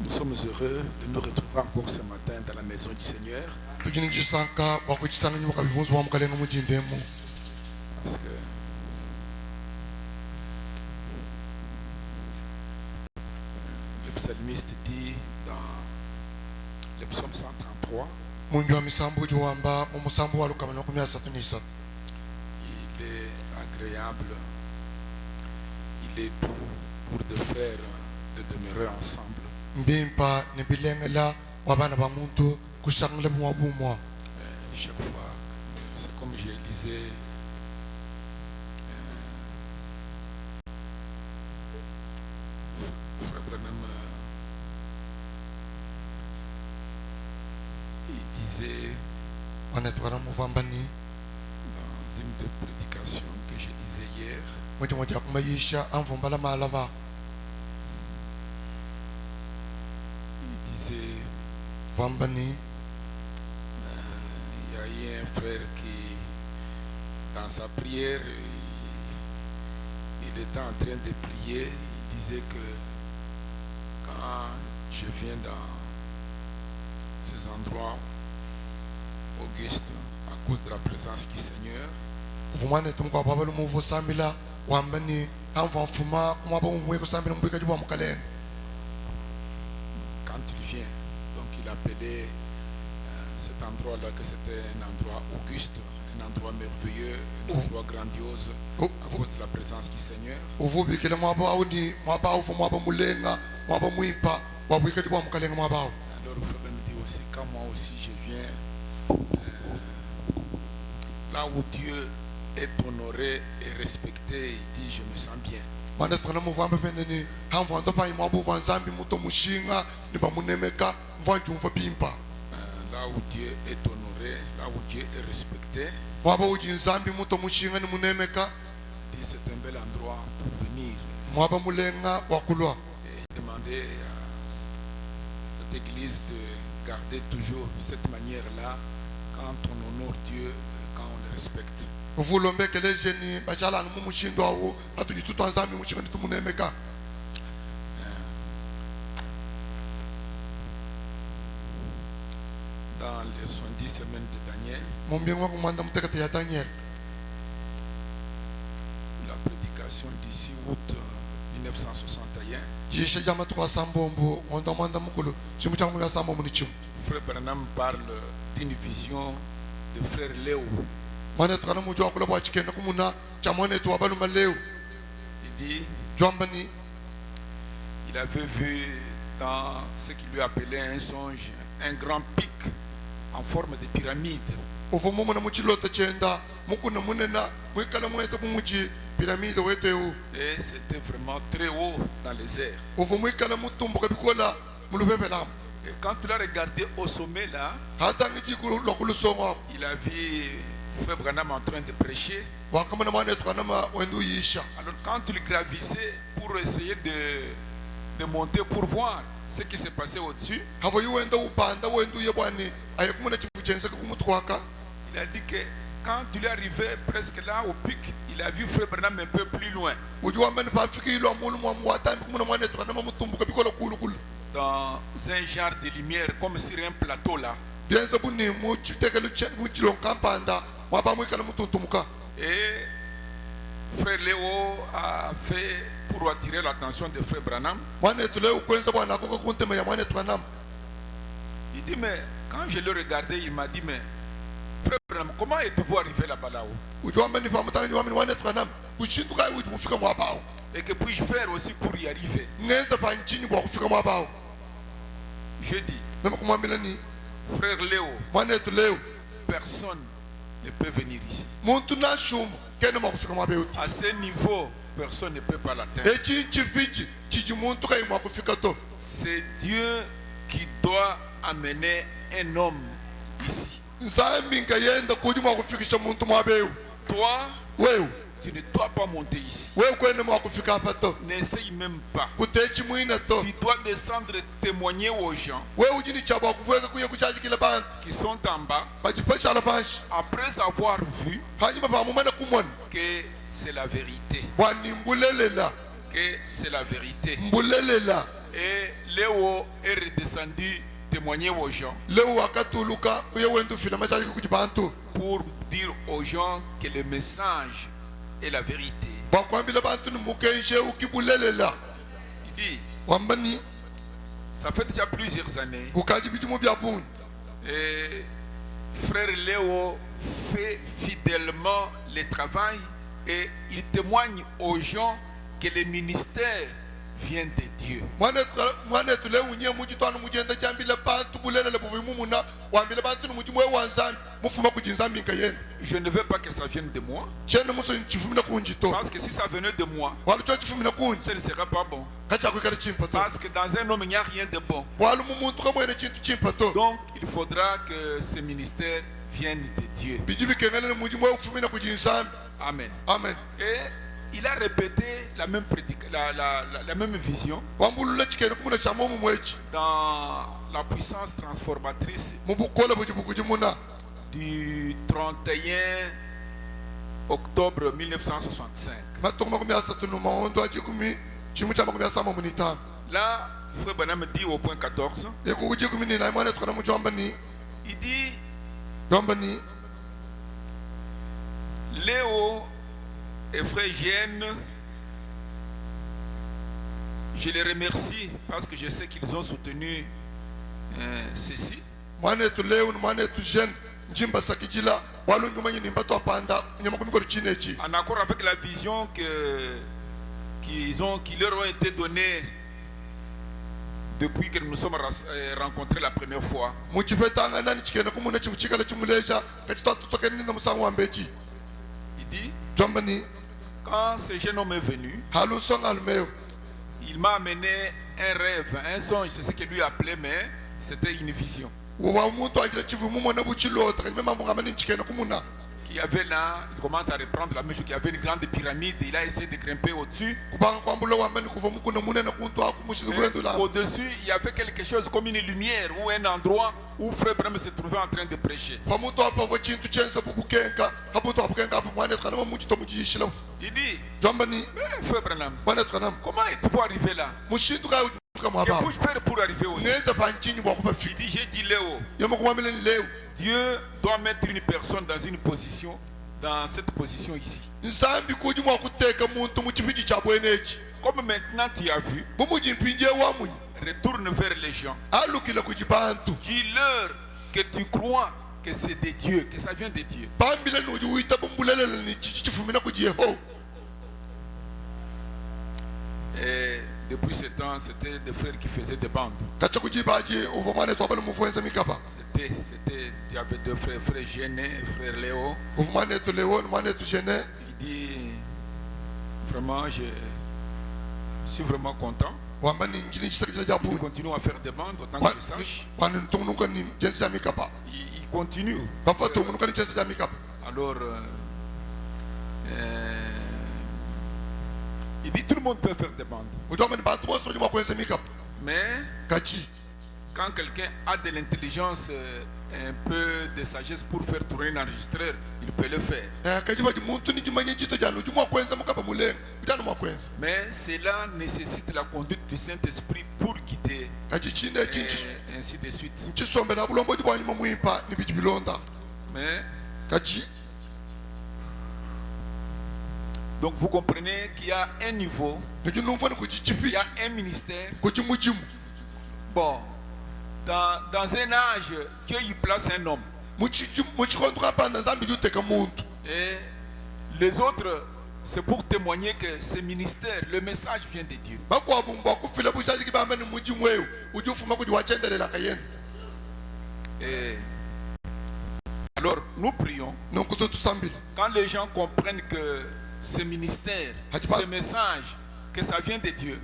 Nous sommes heureux de nous retrouver encore ce matin dans la maison du Seigneur. Parce que le psalmiste dit dans le psaume 133, il est agréable, il est doux pour deux frères de demeurer ensemble. Chaque fois, c'est comme je lisais Frère Branham, il disait dans une des prédications que je lisais hier, il disait il y a eu un frère qui, dans sa prière, il était en train de prier. Il disait que quand je viens dans ces endroits augustes, à cause de la présence du Seigneur, quand il vient, donc il appelait cet endroit-là que c'était un endroit auguste, un endroit merveilleux, un endroit grandiose, à cause de la présence du Seigneur. Alors, Frère me dit aussi, quand moi aussi je viens là où Dieu est honoré et respecté, il dit, je me sens bien. Là où Dieu est honoré, là où Dieu est respecté, il dit, c'est un bel endroit pour venir et demander à cette église de garder toujours cette manière-là quand on honore Dieu, quand on le respecte. Dans les 70 semaines de Daniel, la prédication du 6 août 1961, Frère Branham parle d'une vision de Frère Léo. Il dit, il avait vu dans ce qu'il lui appelait un songe, un grand pic en forme de pyramide. Et c'était vraiment très haut dans les airs. Et quand il a regardé au sommet là, il a vu Frère Branham en train de prêcher. Alors quand il gravissait pour essayer de monter pour voir ce qui s'est passé au-dessus, il a dit que quand il est arrivé presque là au pic, il a vu Frère Branham un peu plus loin. Dans un genre de lumière, comme sur un plateau là. Et Frère Léo a fait pour attirer l'attention de Frère Branham. Il dit, mais quand je l'ai regardé, il m'a dit, mais Frère Branham, comment êtes-vous arrivé là-bas là-haut? Et que puis-je faire aussi pour y arriver? Je dis, Frère Léo, personne ne peut venir ici. À ce niveau, personne ne peut pas l'atteindre. C'est Dieu qui doit amener un homme ici. Toi, Tu ne dois pas monter ici. N'essaye même pas. Tu dois descendre et témoigner aux gens qui sont en bas après avoir vu que c'est la vérité. Que c'est la vérité. Et Léo est redescendu témoigner aux gens pour dire aux gens que le message est la vérité. Il dit, ça fait déjà plusieurs années. Et frère Léo fait fidèlement le travail et il témoigne aux gens que le ministère vient de Dieu. Je ne veux pas que ça vienne de moi. Parce que si ça venait de moi, ce ne serait pas bon. Parce que dans un homme, il n'y a rien de bon. Donc, il faudra que ce ministère vienne de Dieu. Amen. Amen. Et il a répété la même vision dans la puissance transformatrice du 31 octobre 1965. Là, Frère Branham dit au point 14, il dit Léo et Frère Jeanne, je les remercie parce que je sais qu'ils ont soutenu ceci. En accord avec la vision qui leur ont été donnée depuis que nous nous sommes rencontrés la première fois. Il dit, quand ce jeune homme est venu, il m'a amené un rêve, un songe, c'est ce que lui appelait, mais c'était une vision. Qui avait là, il commence à reprendre la même chose, qu'il y avait une grande pyramide, il a essayé de grimper au-dessus. Au-dessus, il y avait quelque chose comme une lumière ou un endroit où Frère Branham se trouvait en train de prêcher. Il dit, Frère Branham, comment êtes-vous arrivé là? Que puis-je faire pour arriver aussi? Il dit, j'ai dit Léo, Dieu doit mettre une personne dans une position, dans cette position ici. Comme maintenant tu as vu, retourne vers les gens. Dis-leur que tu crois que c'est de Dieu, que ça vient de Dieu. Et depuis ce temps, c'était des frères qui faisaient des bandes. Tu avais deux frères, frère Géné, frère Léo. Il dit, vraiment, je suis vraiment content. Ils continuent à faire des bandes, autant que je sache. Ils continuent. Alors, il dit tout le monde peut faire des bandes. Mais quand quelqu'un a de l'intelligence, un peu de sagesse pour faire tourner un enregistreur, il peut le faire. Mais cela nécessite la conduite du Saint-Esprit pour guider. Et ainsi de suite. Mais donc vous comprenez qu'il y a un niveau, il y a un ministère. Bon, dans un âge, Dieu y place un homme. Et les autres, c'est pour témoigner que ce ministère, le message vient de Dieu. Et alors, nous prions. Quand les gens comprennent que ce ministère, ce message, que ça vient de Dieu,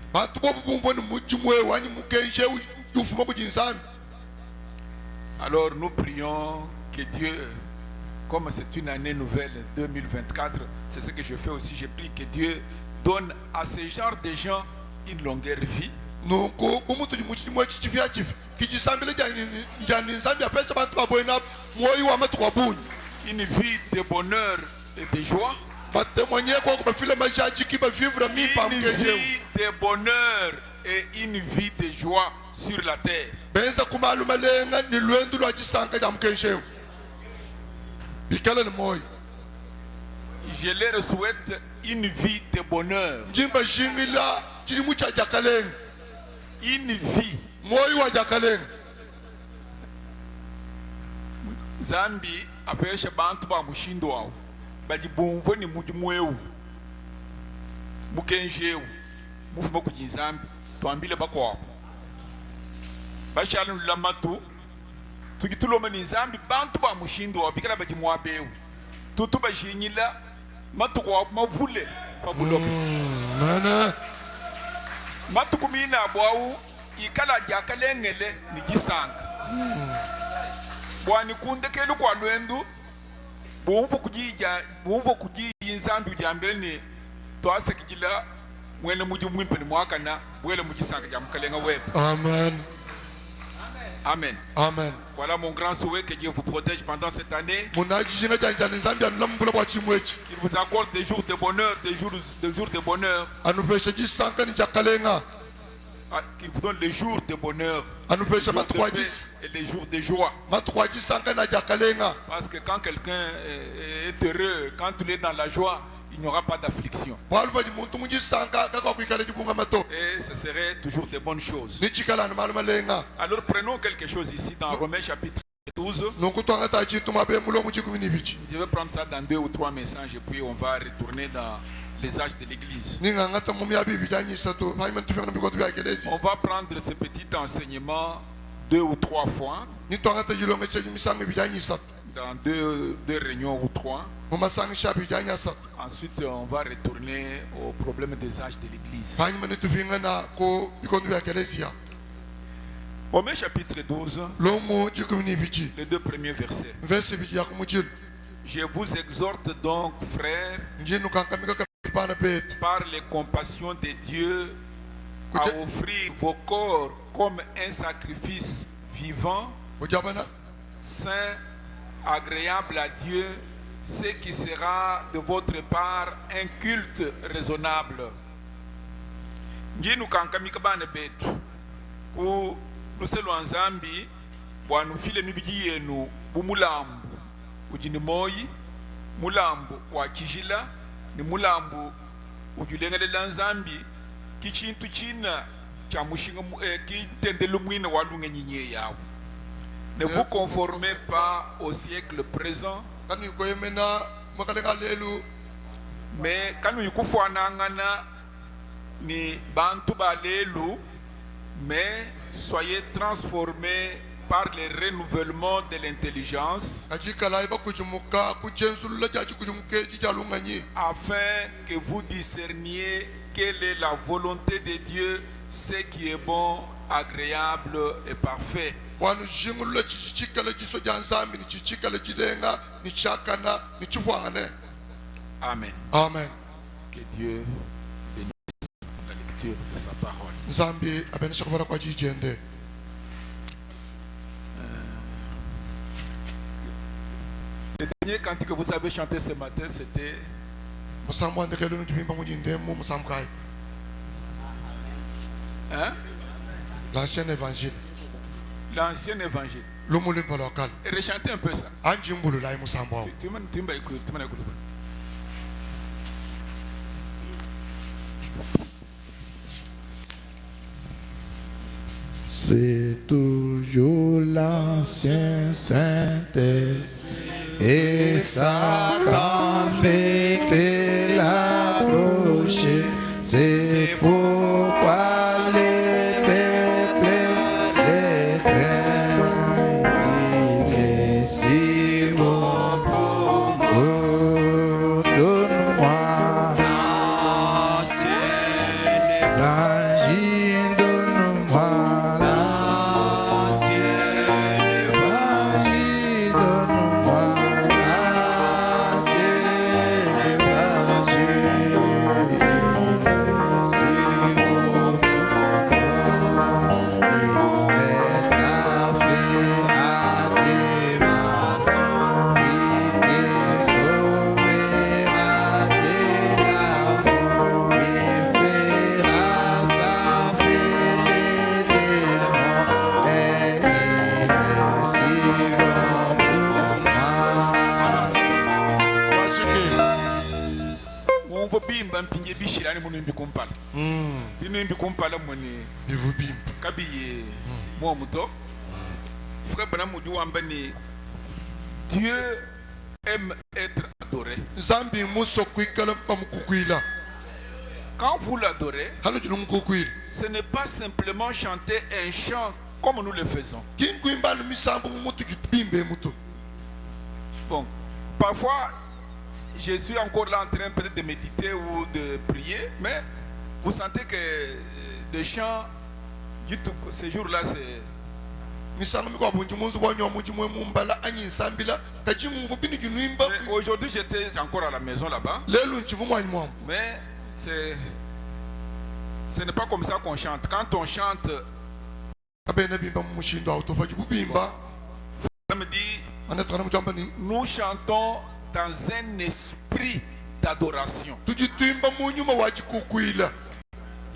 alors nous prions que Dieu comme c'est une année nouvelle 2024, c'est ce que je fais aussi. Je prie que Dieu donne à ce genre de gens une longueur vie. Une vie de bonheur et de joie. Une vie de bonheur et une vie de joie sur la terre. Je leur souhaite une vie de bonheur. Une vie. Zambi apesha bantu ba mushindo wao badibumvo ni mujimweu mukenjeu mufuma kujinzambi twambile bakwapo bashalu lamatu tugituloma ni zambi bantu ba mushindo wao bikala badimwabeu tutu bashinyila matu kwa mavule pabulope matu kumina bwau ikala jakalengele ni gisanga bwani kundekelu kwa lwendu bumvo kujiyinzambi ujambele ni twasekijila mwene muji mwimpe ni mwakana bwele mujisanga jamukalenga webu. Amen. Amen. Amen. Voilà mon grand souhait, que Dieu vous protège pendant cette année. Qu'il vous accorde des jours de bonheur, des jours de bonheur. Qu'il vous donne les jours de bonheur, les jours de paix et les jours de joie. Parce que quand quelqu'un est heureux, quand il est dans la joie, il n'y aura pas d'affliction. Et ce serait toujours de bonnes choses. Alors prenons quelque chose ici dans Romains chapitre 12. Je vais prendre ça dans 2 ou 3 messages et puis on va retourner dans les âges de l'église. On va prendre ce petit enseignement 2 ou 3 fois. Dans deux réunions ou 3. Ensuite, on va retourner au problème des âges de l'église. Romains chapitre 12, les 2 premiers versets. Je vous exhorte donc, frères, par les compassions de Dieu, à offrir vos corps comme un sacrifice vivant, saint, agréable à Dieu, ce qui sera de votre part un culte raisonnable. Nginu kankamika bana betu ku nuselo anzambi bwanu file mibiji yenu bumulambu ujini moyi mulambu wa kijila ni mulambu ujulengelela nzambi kichintu china cha mushinga kitendelo mwina walunga nyinye yawo. Ne vous conformez pas au siècle présent, mais quand nous kufuanangana ni bantu balelu, mais soyez transformés par le renouvellement de l'intelligence, afin que vous discerniez quelle est la volonté de Dieu, ce qui est bon, agréable et parfait. Amen. Amen. Que Dieu bénisse la lecture de sa parole. Le dernier cantique que vous avez chanté ce matin, c'était l'ancien évangile. L'ancien évangile. Et rechantez un peu ça. C'est toujours l'ancien Saint-Esprit et ça t'a fait que l'approcher. C'est pourquoi les peuples il est si bon pour nous. Donne-moi l'ancien évangile, donne-moi l'ancien évangile, donne-moi l'ancien évangile. bimba mpinye bishirani munu imbi kumpala. Bino imbi kumpala mwani bivubimba kabiye mwa muto. Frère Branham Moudou Ambani, Dieu aime être adoré. Zambi muso kwikala pamukukwila. Quand vous l'adorez, Halo julumukukwila. ce n'est pas simplement chanter un chant comme nous le faisons. Kinkwimba misambu mutu kibimbe mutu. Bon, parfois, je suis encore là en train peut-être de méditer ou de prier, mais vous sentez que le chant, ce jour-là, c'est... Aujourd'hui, j'étais encore à la maison là-bas. Mais ce n'est pas comme ça qu'on chante. Quand on chante, on me dit, nous chantons dans un esprit d'adoration.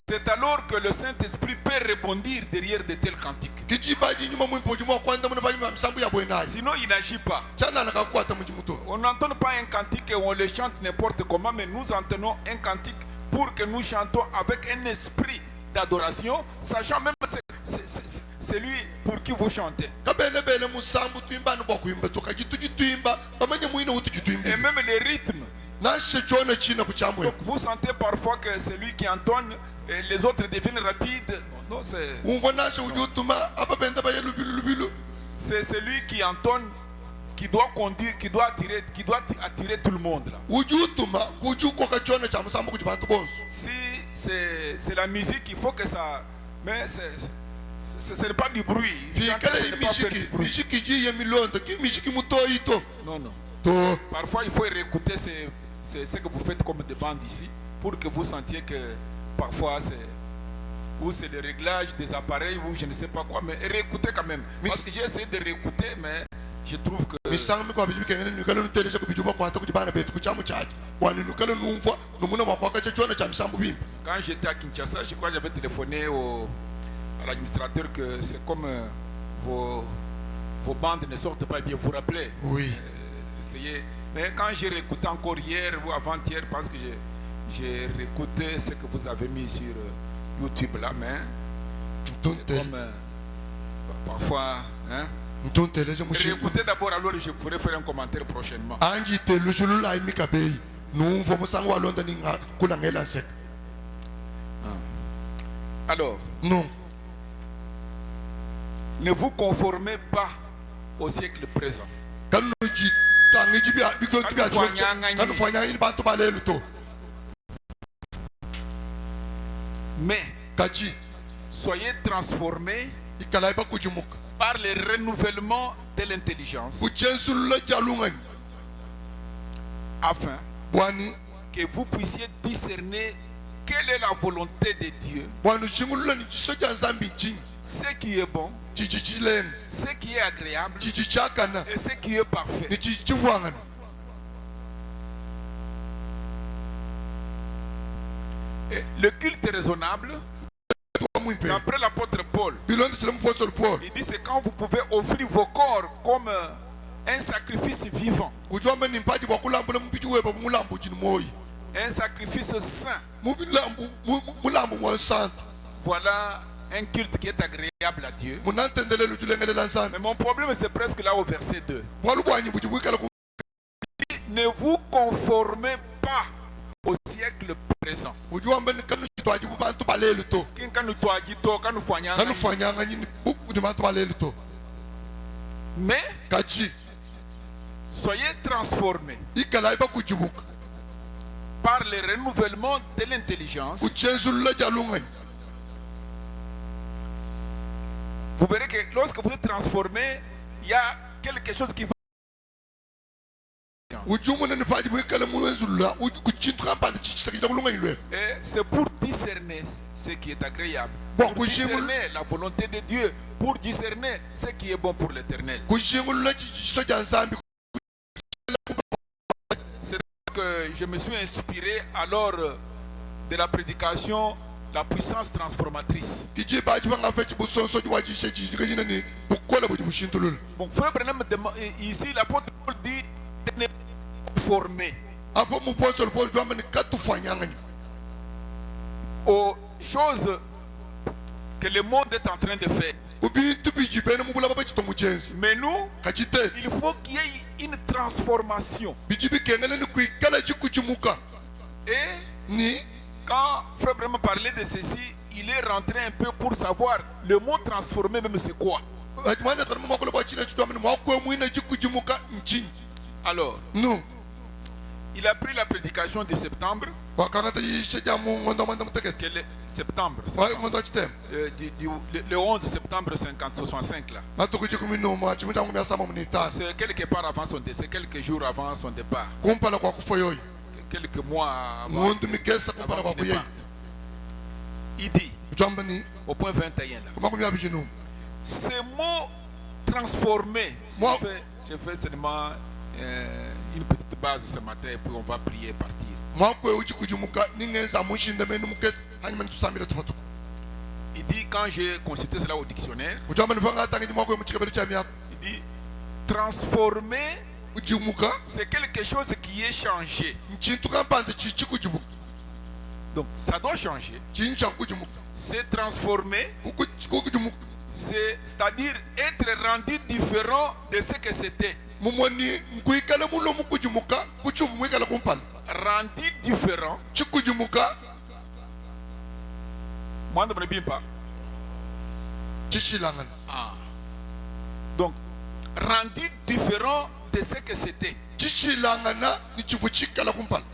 C'est alors que le Saint-Esprit peut rebondir derrière de tels cantiques. Sinon, il n'agit pas. On n'entend pas un cantique et on le chante n'importe comment, mais nous entendons un cantique pour que nous chantons avec un esprit d'adoration, sachant même que c'est lui pour qui vous chantez. Et même les rythmes. Donc vous sentez parfois que c'est lui qui entonne et les autres deviennent rapides. Non, c'est celui qui entonne, qui doit conduire, qui doit attirer tout le monde là. Si c'est la musique, il faut que ça... Mais ce n'est pas du bruit. Chanter, ce n'est pas faire du bruit. Non, non. Parfois, il faut réécouter ce que vous faites comme des bandes ici pour que vous sentiez que parfois c'est le réglage des appareils ou je ne sais pas quoi, mais réécoutez quand même. Parce que j'ai essayé de réécouter, mais je trouve que... Quand j'étais à Kinshasa, je crois que j'avais téléphoné à l'administrateur que c'est comme vos bandes ne sortent pas bien, vous vous rappelez? Oui. Essayez. Mais quand j'ai réécouté encore hier ou avant-hier, parce que j'ai réécouté ce que vous avez mis sur YouTube là, mais c'est comme parfois, hein? Réécoutez d'abord, alors je pourrai faire un commentaire prochainement. Alors, non. Ne vous conformez pas au siècle présent. Mais soyez transformés par le renouvellement de l'intelligence afin que vous puissiez discerner quelle est la volonté de Dieu, ce qui est bon, ce qui est agréable et ce qui est parfait. Et le culte raisonnable, d'après l'apôtre Paul, il dit c'est quand vous pouvez offrir vos corps comme un sacrifice vivant, un sacrifice saint. Voilà un culte qui est agréable à Dieu. Mais mon problème c'est presque là au verset 2. Ne vous conformez pas au siècle présent. Mais soyez transformés par le renouvellement de l'intelligence. Vous verrez que lorsque vous êtes transformé, il y a quelque chose qui va. Et c'est pour discerner ce qui est agréable, pour discerner la volonté de Dieu, pour discerner ce qui est bon pour l'Éternel. C'est que je me suis inspiré alors de la prédication la puissance transformatrice. Bon, frère Branham, ici l'apôtre Paul dit de ne pas conformer apo mupozolo po jwamba ni katufanyanga aux choses que le monde est en train de faire. ubintu bijibene mubula baba chito mujenzi Mais nous, kachite il faut qu'il y ait une transformation. bijibi kengele ni kuikala jikujimuka Et ni quand Frère vraiment parlait de ceci, il est rentré un peu pour savoir le mot transformé même c'est quoi. ajmane kana makolo ba chine chito amene mwakwe mwina jikujimuka nchini Alors, no il a pris la prédication de septembre. wakanata yisheja mu ngondo manda muteke Quel est septembre? wa ngondo chitem Le 11 septembre 65 là. matukuji kumino mwa chimuta ngumya sama munitana C'est quelque part avant son décès, quelques jours avant son départ, kumpala kwa kufa yoyi quelques mois avant, ngondu mikesa kumpala avant kwa qu'il ne kuyeyi parte. Il dit, jwamba ni au point 21 là, kumakumya bijinu ce mot transformé, si Moi- je fais seulement une petite base ce matin et puis on va prier et partir. mwakwe ujikujimuka ningenza mushinde menu mukesa hanyuma tusamira tupatuka Il dit, quand j'ai consulté cela au dictionnaire, ujwamba ni panga tangi mwakwe muchikabelu cha myako il dit, transformer, ujimuka c'est quelque chose qui est changé. nchintu kampande chichikujimuka Donc ça doit changer. chincha kujimuka C'est transformer, kujimuka c'est-à-dire être rendu différent de ce que c'était. mumoni nkuikala mulo mukujimuka kuchuvu mwikala kumpala Rendu différent. chikujimuka Moi, je ne sais pas. chishilangana Donc, rendu différent de ce que c'était. chishilangana ni chivu chikala kumpala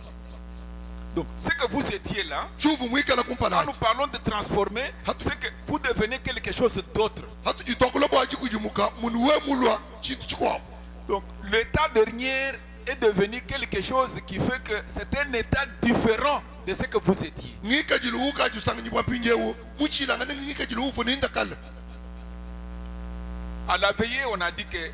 Donc, ce que vous étiez là, chuvu mwikala kumpala quand nous parlons de transformer, c'est que vous devenez quelque chose d'autre. hatujitokolo bwa chikujimuka munu we mulwa chintu chikwao Donc, l'état dernier est devenu quelque chose qui fait que c'est un état différent de ce que vous étiez. ngika jilu ka jusangi bwa pinjewo muchilangana ngika jilu ufu ninda kala À la veillée, on a dit que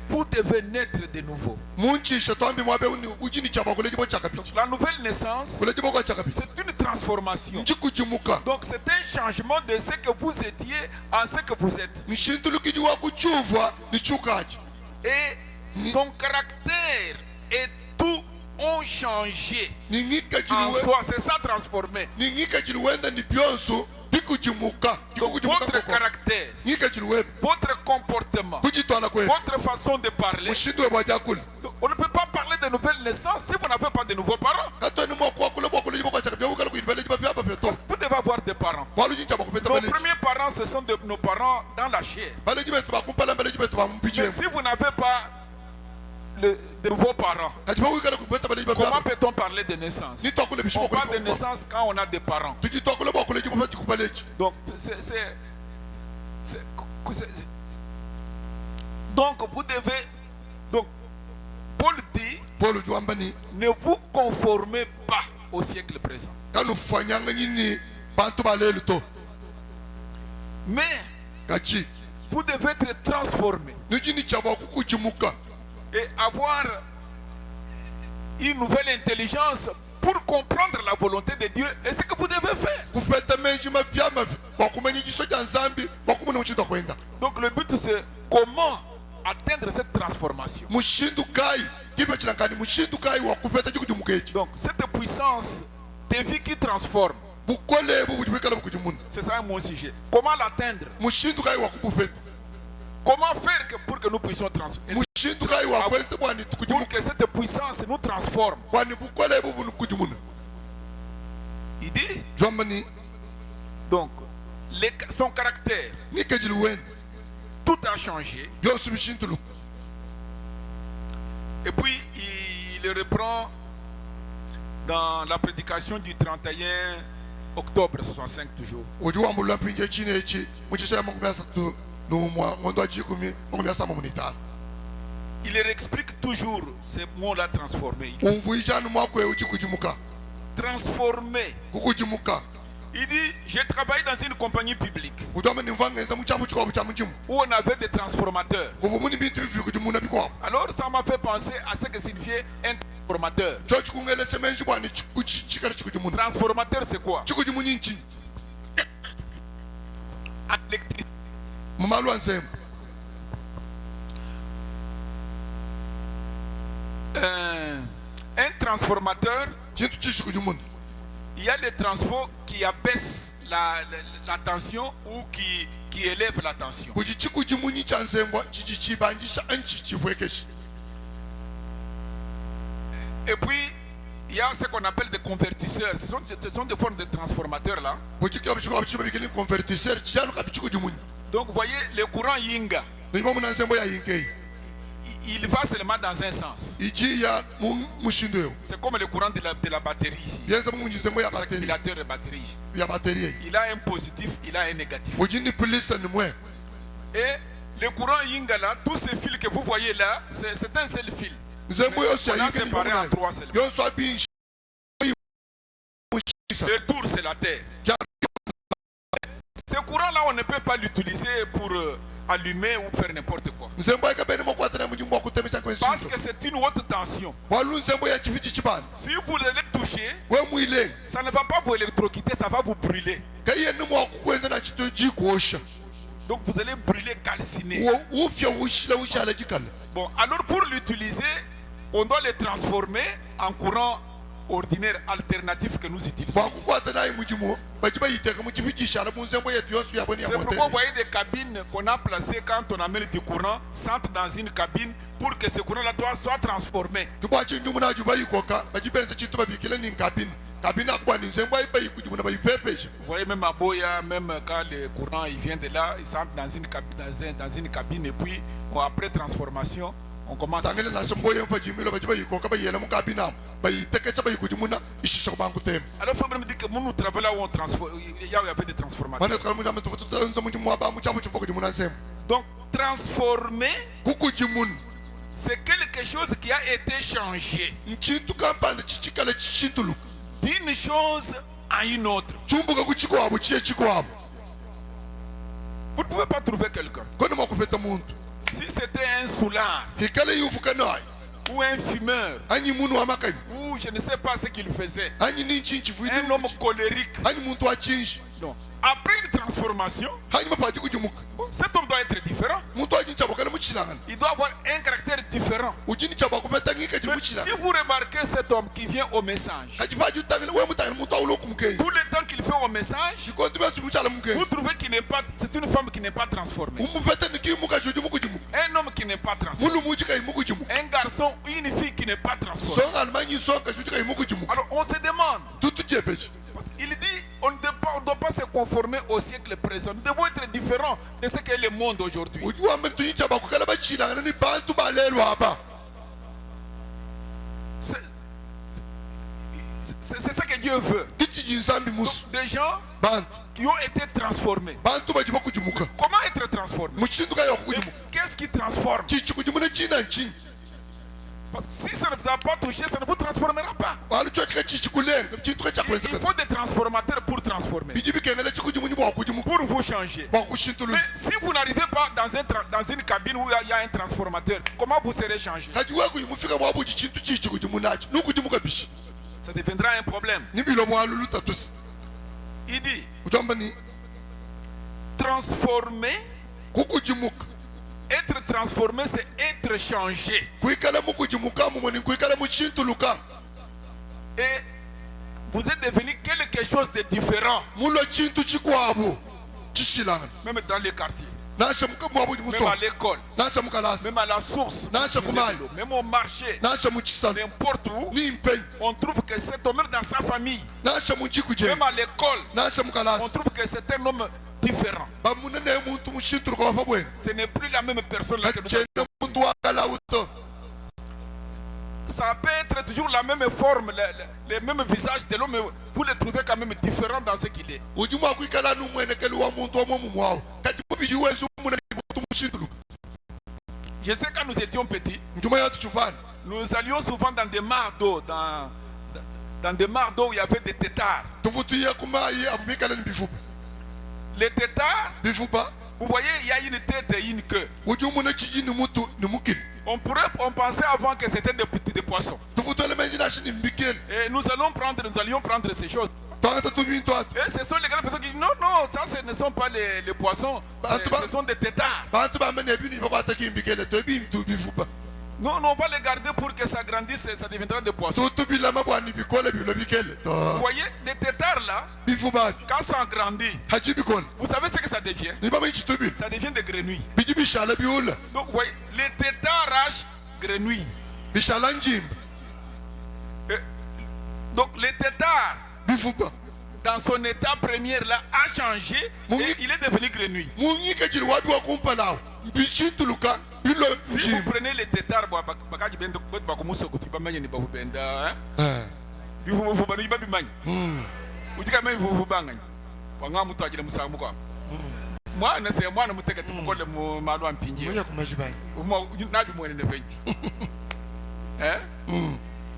vous devez naître de nouveau. munchisha twambi mwabe ujini chaba kule jibo chakapichi La nouvelle naissance, kule jibo kwa chakapichi c'est une transformation. chikujimuka Donc, c'est un changement de ce que vous étiez en ce que vous êtes. nishintu lukijiwa kuchuva ni chukaji Et son caractère et tout ont changé ni ngika en jilu soi. C'est ça transformé. ni ngika jilu wenda ni byonso bikujimuka Votre caractère, ngika jilu we votre comportement, kujitwala kwe votre façon de parler. mushindwe bwa jakula On ne peut pas parler de nouvelle naissance si vous n'avez pas de nouveaux parents. katoni mwa kwa kule bwa kule jibo kwa chakapia ukala kuibele jibo pya papeto Parce que vous devez avoir des parents. walu jincha bakupeta Nos bale premiers parents, ce sont nos parents dans la chair. bale jibe tuba kumpala bale jibe tuba mpije Mais si vous n'avez pas de nouveaux parents, kajiba ukala kupeta bale jibe comment pya peut-on parler de naissance? ni tokule bishimo On parle de kule naissance quand on a des parents. tujitokule bwa kule jibo pya kupaleji Donc, donc vous devez. Donc, Paul dit, polo jwamba ni ne vous conformez pas au siècle présent. kanu fanyanga nyini bantu balelu to Mais kachi vous devez être transformé nijini chaba kukujimuka et avoir une nouvelle intelligence pour comprendre la volonté de Dieu et ce que vous devez faire. kupeta menji mapya mabi bakumenya jiso cha nzambi bakumuna uchitwa kwenda Donc le but c'est comment atteindre cette transformation. mushindu kai kipe chilangani mushindu kai wa kupeta chikujimuka echi Donc cette puissance de vie qui transforme, bukole bu bujibikala bukujimuna c'est ça mon sujet. Comment l'atteindre? mushindu kai wa kupeta Comment faire pour que nous puissions transformer? mushindu kai wa kwese bwani Pour tukujimuka que cette puissance nous transforme. bwani bukole bu bunu kujimuna Il dit jwambani donc son caractère, ni kejili wen tout a changé. yonsu bishindu lu Et puis il reprend dans la prédication du 31 octobre 65 toujours. uji wa mulwa pinje chine echi muchisha makumi asatu numwa ngondo ajikumi makumi asama munitano Il leur explique toujours ces mots-là transformés. Il dit, umvuishanu mwakwe uchi kujimuka transformé. kukujimuka Il dit, j'ai travaillé dans une compagnie publique utwama nimvangenza muchamu chikwa buchamu chimu où on avait des transformateurs. kuvumuni bintu bifi kujimuna bikwabo Alors ça m'a fait penser à ce que signifiait un transformateur. cho chikungelese menji bwani chikala chikujimuna Transformateur c'est quoi? chikujimunyi nchi Électricité. mumalu wa nsembo Un transformateur, chintu chichi kujumun. il y a les transfos qui abaissent la tension ou qui élèvent la tension. Kujichi kujumuni chansengwa chichi banjisha anchichi wekeshi. Et puis, il y a ce qu'on appelle des convertisseurs. Ce sont des formes de transformateurs là. Donc, vous voyez, le courant Yinga, il va seulement dans un sens. C'est comme le courant de la batterie ici. L'accumulateur de batterie ici. Il a un positif, il a un négatif. Et le courant Yinga là, tous ces fils que vous voyez là, c'est un seul fil. On a séparé en trois seulement. Le tour, c'est la terre. Ce courant-là, on ne peut pas l'utiliser pour allumer ou faire n'importe quoi. Parce que c'est une haute tension. Si vous l'allez toucher, ça ne va pas vous électrocuter, ça va vous brûler. Donc vous allez brûler, calciner. Bon, alors pour l'utiliser, on doit le transformer en courant ordinaire alternatif que nous utilisons. C'est pourquoi vous voyez des cabines qu'on a placées quand on amène du courant, s'entre dans une cabine pour que ce courant-là soit transformé. Vous voyez même à Boya, même quand le courant il vient de là, il s'entre dans une cabine et puis après transformation, on commence à... Alors il faut même dire que nous travaillons là où il y avait des transformateurs. Donc transformer, c'est quelque chose qui a été changé d'une chose à une autre. Vous ne pouvez pas trouver quelqu'un. Si c'était un soulard ou un fumeur ou je ne sais pas ce qu'il faisait, un homme colérique, non. Après une transformation, cet homme doit être différent. Il doit avoir un caractère différent. Mais si vous remarquez cet homme qui vient au message, tout le temps qu'il fait au message, vous trouvez qu'il n'est pas, c'est une femme qui n'est pas transformée, un homme qui n'est pas transformé, un garçon ou une fille qui n'est pas transformée. Alors on se demande, parce qu'il dit on ne doit pas se conformer au siècle présent. Nous devons être différents de ce qu'est le monde aujourd'hui. C'est ça que Dieu veut. Donc, des gens qui ont été transformés. Comment être transformé? Qu'est-ce qui transforme? Parce que si ça ne vous a pas touché, ça ne vous transformera pas. Il faut des transformateurs pour transformer, pour vous changer. Mais si vous n'arrivez pas dans une cabine où il y a un transformateur, comment vous serez changé? Ça deviendra un problème. Il dit transformer. Être transformé, c'est être changé. Et vous êtes devenu quelque chose de différent. Même dans les quartiers, même à l'école, même à la source, même au marché, n'importe où, on trouve que c'est un homme dans sa famille. Même à l'école, on trouve que c'est un homme différent. Ce n'est plus la même personne là que nous avons. Ça peut être toujours la même forme, le même visage de l'homme, vous le trouvez quand même différent dans ce qu'il est. Je sais quand nous étions petits, nous allions souvent dans des mares d'eau, dans des mares d'eau où il y avait des têtards. Les têtards, vous voyez, il y a une tête et une queue. On pensait avant que c'était des poissons. Et nous allions prendre ces choses. Et ce sont les grandes personnes qui disent non, ça ce ne sont pas les poissons, ce sont des têtards. Non, non, on va les garder pour que ça grandisse et ça deviendra des poissons. tutubilama bwani bikole bilo bikele Vous voyez, des têtards là, bifubabi quand ça grandit, haji bikole vous savez ce que ça devient? nibama ichitubil Ça devient des grenouilles. biji bishala biula Donc, vous voyez, les têtards arrachent grenouilles. bishala njimba Donc, les têtards, bifuba dans son état premier là, a changé Mon- et il est devenu grenouille. munyike jili wabi wakumpalawo bichintuluka bilo Si vous njimba prenez les têtards, mwana se mwana mutegete mukole mu malwa mpinje moya kumajibai nabi mwene ne venyu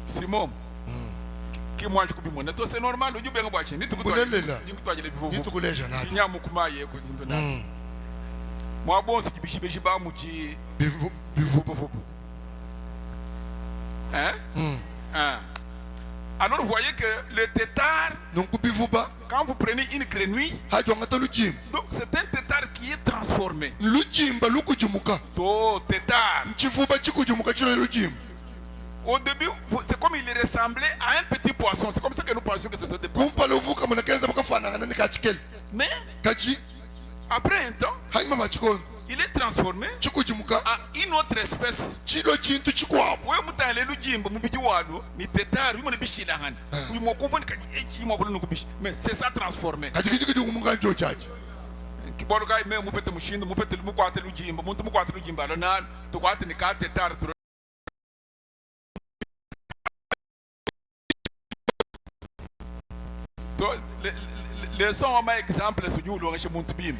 Simon ki mwanji kubimona to c'est normal ujube nga bwachi Kulelela. nitutwajile bivuvu nitukuleja nabi nyamu kumaye ko zinto na mwa bonsi kibishibeshi ba muji bifuba vubu Alors vous voyez que le tétard, donc bifuba quand vous prenez une grenouille, haji wangata lujimba donc c'est un tétard qui est transformé. lujimba lukujimuka To tétard. chifuba chikujimuka chilo lujimba Au début, c'est comme il ressemblait à un petit poisson. C'est comme ça que nous pensions que c'était des poissons. kumpala uvuka munakenza mukafanana ni kachikele Mais kachi après un temps, hayi mama chikono il est transformé chikujimuka à une autre espèce. chilo chintu chikwabo Wewe mutale lujimba mubiji walo ni tétard, lui mona bishila ngani. Lui mo konvoni kaji echi mo kolo nukubishi. Mais c'est ça transformé. hachikichikujimunga njo chachi Kibolo kai me mupete mushindo mupete mukwate lujimba muntu mukwate lujimba lona tukwate ni ka tétard. Les sons ont un exemple sur nous, l'on chez Montbim.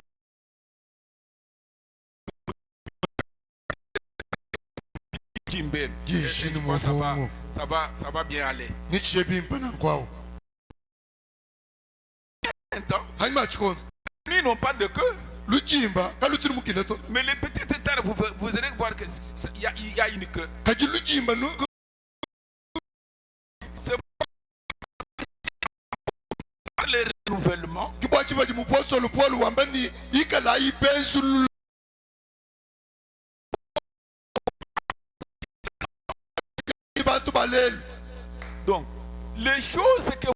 Ça va bien aller. nichiyebimpa nankwawo hayi machikono Ils n'ont pas de queue. lujimba kalutiri mukileto Mais les petits tétards, vous allez voir qu'il y a une queue. kaji lujimba C'est par le renouvellement. kibwa chibaji mupostolo paul wamba ni ikala ipensu bantu balelu Donc, les choses que vous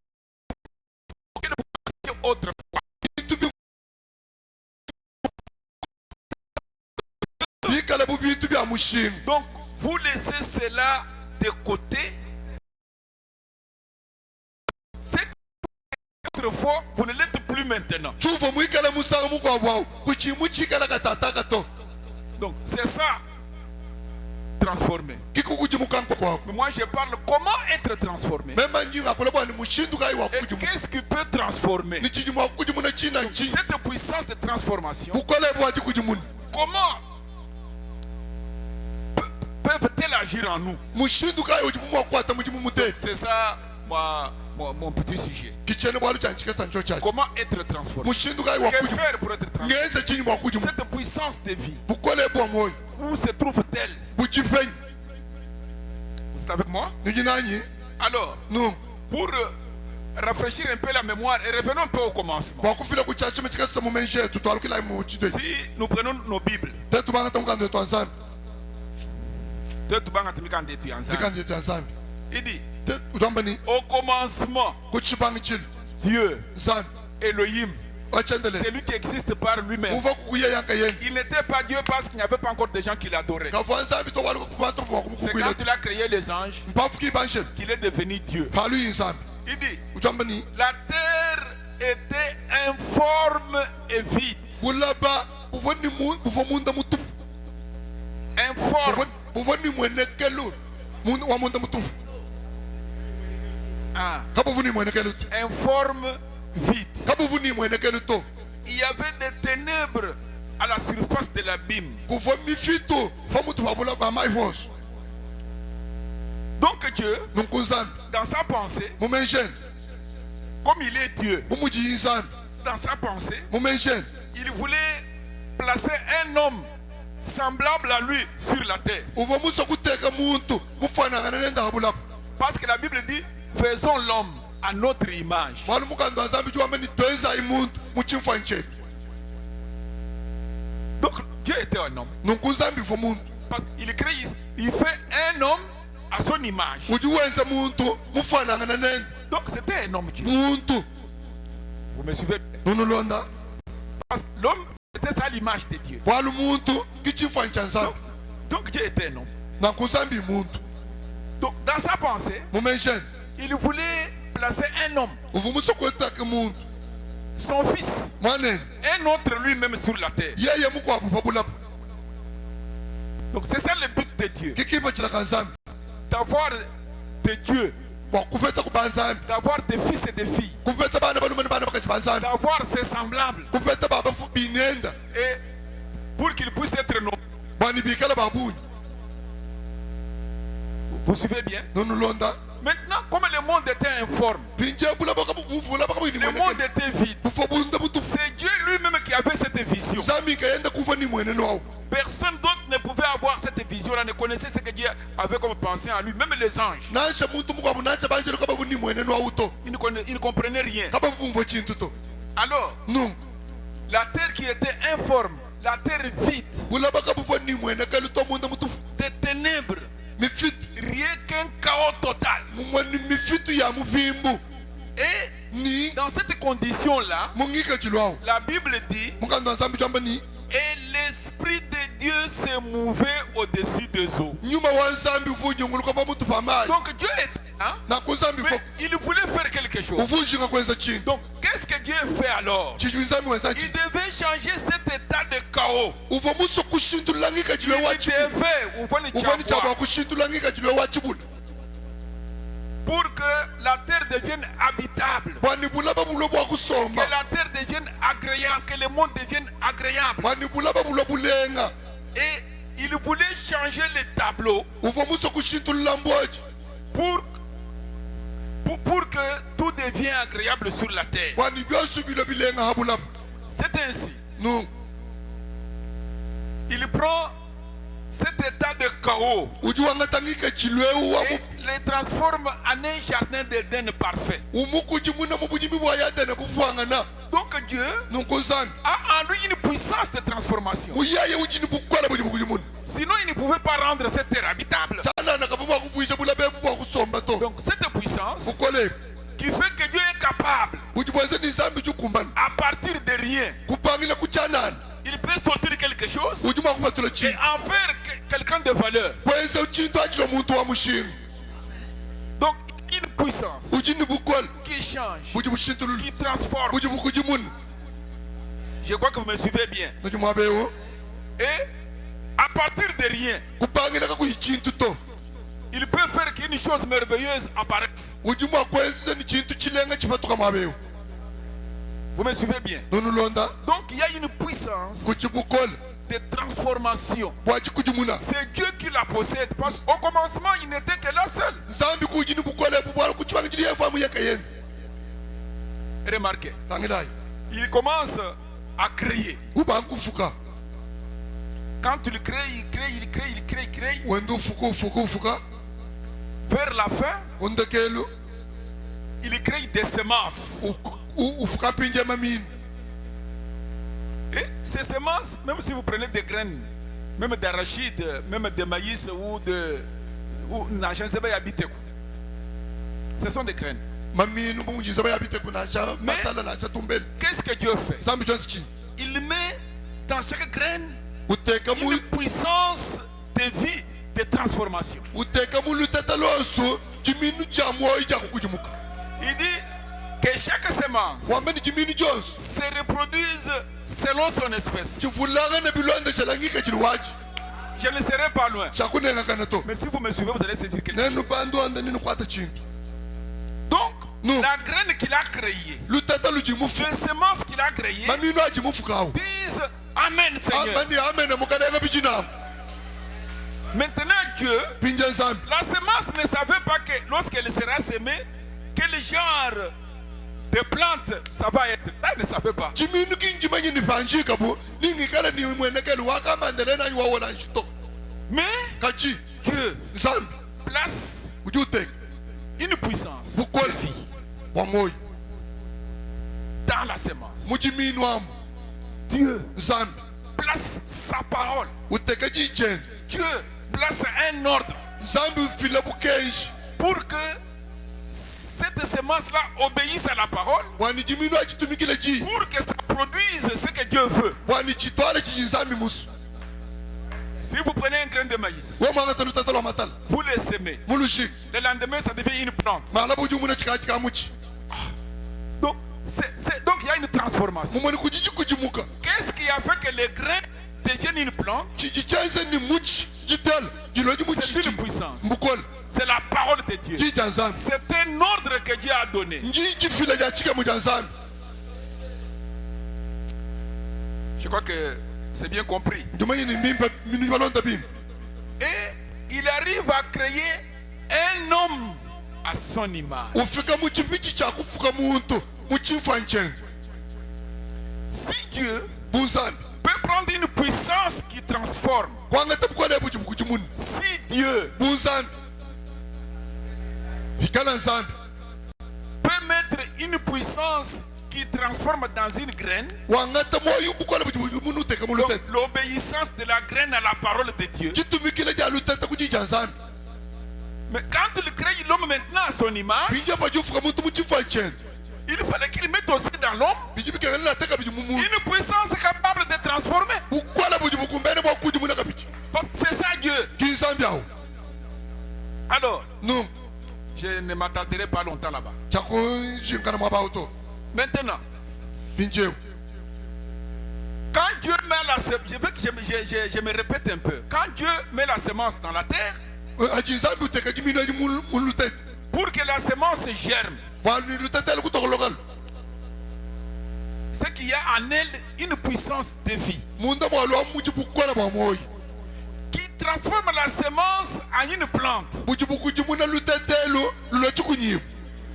pensez autrefois, bikala bubintu bya mushinga donc vous laissez cela de côté. C'est autrefois, vous ne l'êtes plus maintenant. chuva muikala musanga mukwabwawo kuchimu chikala katata kato Donc, c'est ça, transformé. kikukujimuka nkwakwako Mais moi, je parle comment être transformé. mema njinga kula bwani mushindu kai Et wakujimu qu'est-ce qui peut transformer? ni chijimu wakujimu na china Donc, nchi cette puissance de transformation, bukole bwaji kujimuni comment peuvent-elles agir en nous? mushindu kai ujimu wakwata mujimu mutete C'est ça, mon petit sujet. kichene bwalu chanchikesa ncho chachi Comment être transformé? mushindu kai Que wakujimu faire pour être transformé? ngeze chijimu wakujimu Cette puissance de vie, bukole bwa moyo où se trouve-t-elle? bujipeny Vous êtes avec moi? nijinanyi Alors, no pour rafraîchir un peu la mémoire et revenons un peu au commencement. bwakufila kuchachi mechikesa mumenje yetu twalukila mu chide Si nous prenons nos Bibles, tetu banga tamukande yetu ansambi il likande yetu ansambi dit, utamba ni au commencement, kuchipanga chili Dieu, nsambi Elohim, wachendele c'est lui qui existe par lui-même. uva kukuya yanka yeni Il n'était pas Dieu parce qu'il n'y avait pas encore des gens qui l'adoraient. kafu ansambi tokwaluka kufantu fuwa C'est kumukukwile quand il a créé les anges mpafuki ibanjeli qu'il est devenu Dieu. palu yinsambi Il dit, utamba ni la terre était informe et vide. bulaba buvo munda mutufu Informe. buvo ni mwenekelu wa munda mutufu Ah, kabuvu ni mwenekelu tu informe, vide. kabuvu ni mwenekelu to Il y avait des ténèbres à la surface de l'abîme. kuvo mifito pamutu babula bamai bonso Donc Dieu, nunkunsambi dans sa pensée, mumenjeni comme il est Dieu, mumuji yinsambi dans sa pensée, mumenjeni il voulait placer un homme semblable à lui sur la terre. uva muso kuteka muntu mufanangana nendaha bulapa Parce que la Bible dit, faisons l'homme à notre image. mwalu mukando ansambi chiwambe ni toeza imuntu muchimfa nchetu Donc Dieu était un homme. nunkunsambi vo muntu Parce qu'il crée, il fait un homme à son image. uji wenza muntu mufanana nene Donc c'était un homme Dieu. muntu Vous me suivez? nunulonda Parce que l'homme, c'était ça l'image de Dieu. walu muntu kichifwa cha nzambi Donc Dieu était un homme. na kunzambi muntu Donc dans sa pensée, mumensheni il voulait placer un homme, uvumuso kwetaka muntu son fils, mwanene un autre lui-même sur la terre. yeye mukwabupa bulapa Donc c'est ça le but de Dieu. kikipa chilaka nzambi D'avoir des dieux, wakupeta kuba nzambi d'avoir des fils et des filles, kupeta bana balumani bana bakachi ba nzambi d'avoir ses semblables. kupeta baba binenda Et pour qu'il puisse être nommé. bani bikala babunyi Vous suivez bien? nunulonda Maintenant, comme le monde était informe, pinje bulapa kabuvula bakabini le monde était vide. bufo bunda butu C'est Dieu lui-même qui avait cette vision. nzambi kayenda kufa ni mwenene wawo Personne d'autre ne pouvait avoir cette vision-là, ne connaissait ce que Dieu avait comme pensée en lui. Même les anges, nasha muntu mukwabu nasha banjelo kabavu ni mwenene wawo to ils ne comprenaient rien. kabavumvo chintu to Alors, nu la terre qui était informe, la terre vide, bulapa kabufo ni mwene kalu to munda mutu des ténèbres, mifitu rien qu'un chaos total. mwani mifitu ya muvimbu Et ni dans cette condition-là, mungika chilwawo la Bible dit, mukanda nzambi chamba ni et l'Esprit de Dieu se mouvait au-dessus des eaux. nyuma wa nzambi uvunyunguluka pa mutu pamayi Donc Dieu était là, na kunzambi mais fo il voulait faire quelque chose. uvunjinga kwenza chintu Donc qu'est-ce que Dieu fait alors? chiju nzambi wenza Il chintu devait changer cet état de chaos. uvo muso kushintulangika Il chilwe wa chibula devait, uvoni chabwa kushintulangika chilwe wa chibula pour que la terre devienne habitable, bwani bulapa bulo bwa que kusomba la terre devienne agréable, que le monde devienne agréable. bwani bulapa bulo bulenga Et il voulait changer le tableau uvo muso kushintulula mbwaji pour que tout devienne agréable sur la terre. bwani byosi bilo bilenga ha bulapa C'est ainsi. nu Il prend cet état de chaos uji wangatangika chilweu wa et le transforme en un jardin d'Éden parfait. umukuji muna mubujimi bwa yadene bufwangana Donc Dieu nunkunzambi a en lui une puissance de transformation. muyaye ujini bukola buji bukuji muna Sinon, il ne pouvait pas rendre cette terre habitable. chanana kavuma kufuisha bulabe bwa kusomba to Donc cette puissance bukole qui fait que Dieu est capable, uji bwese ni nzambi chukumbana à partir de rien, kupangila kuchanana il peut sortir quelque chose uji mwa kufatula et chintu en faire quelqu'un de valeur. kwenza chintu achilo muntu wa mushinga Donc une puissance uji ni bukole qui change, buji bushintululu qui transforme. buji bukuji muna Je crois que vous me suivez bien. nuji mwabewo Et à partir de rien, kupangila kakuhi chintu to il peut faire qu'une chose merveilleuse apparaisse. uji mwa kwenza ni chintu chilenga chipatuka mwabewo Vous me suivez bien. nunulonda Donc il y a une puissance kuji bukole de transformation. bwaji kuji muna C'est Dieu qui la possède. Parce qu'au commencement, il n'était que là seul. nzambi kuji ni bukole bubwala kuchibanga chili yefamu yekayeni Remarquez, tangilayi il commence à créer. ubanga kufuka Quand il crée, il crée. wenda ufuka Vers la fin, undekelu il crée des semences. ufuka pinje mamini Et ces semences, même si vous prenez des graines, même d'arachide, même de maïs ou de... je ne sais pas, ce sont des graines. mamini bungiza bayabite kunacha matala nacha tumbele Qu'est-ce que Dieu fait? zambi chonsi chini Il met dans chaque graine uteka une puissance de vie, de transformation. uteka mulu tata lonso chiminu cha moyo cha kukujimuka Il dit que chaque semence wameni chiminu jonso se reproduise selon son espèce. chivulanga na bilonda chalangika chiliwaji Je ne serai pas loin. chakunenga kana to Mais si vous me suivez, vous allez saisir quelque chose. nenu pando anda nini kwata chintu Donc, Non. la graine qu'il a créée, lu tata lu jimufu les semences qu'il a créées, maminu ajimufu kawo disent Amen, Seigneur. amani amena mukanenga bijina Maintenant, Dieu, pinje nzambi la semence ne savait pas que lorsqu'elle sera semée, quel genre de plante ça va être. Elle ne savait pas. chiminu kinjimanyi ni panjika bu ningikala ni mwenekelu wakamandele na yuwawola nshito Mais kachi Dieu nzambi place ujuteka une puissance bukole de vie wa moyo dans la semence. mujiminu amu Dieu nzambi place sa parole. uteka jijeni Dieu place un ordre nzambi ufila bukenji pour que cette semence-là obéisse à la parole, wani jiminu achitumikile ji pour que ça produise ce que Dieu veut. wani chitwala chiji nzambi musu Si vous prenez un grain de maïs, wo mwanga tanu tatalo matala vous le semez. mulushik Le lendemain, ça devient une plante. mala buju muna chika muchi Donc, donc il y a une transformation. mumoni kujiji kujimuka Qu'est-ce qui a fait que les grains deviennent une plante? chiji chanze ni muchi jital jiloji muchi C'est une puissance. mbukol C'est la parole de Dieu. jija nzambi C'est un ordre que Dieu a donné. njiji fila ja chika muja nzambi Je crois que c'est bien compris. ndumanyi ni mimba minu balonda bim Et il arrive à créer un homme à son image. ufika muchipiji cha kufuka muntu muchifanchen Si Dieu bunzambi peut prendre une puissance qui transforme, kwanga tabukole buju bukujimun si Dieu bunzambi ikala nzambi peut mettre une puissance qui transforme dans une graine, wanga tamoyu bukole buju bukujimun uteka donc mulutet l'obéissance de la graine à la parole de Dieu. chitumikile ja luteta kujija nzambi Mais quand il crée l'homme maintenant à son image, bija bajufuka muntu muchifanchen il fallait qu'il mette aussi dans l'homme biju bikele na teka biju mumu une puissance capable de transformer. bukola buju bukumbene bwa kujimuna kabiji Parce que c'est ça Dieu. kinzambi awo Alors, no je ne m'attarderai pas longtemps là-bas. chako jinkana mwa bauto Maintenant, binjew quand Dieu met la semence, je veux que je me répète un peu. Quand Dieu met la semence dans la terre, aji nzambi uteka jimino aji mulutet pour que la semence germe, wani lutetele kutokologal c'est qu'il y a en elle une puissance de vie munda mwalo muji bukola bwa moyi qui transforme la semence en une plante. buju bukujimuna lutetelo lulochikunyibu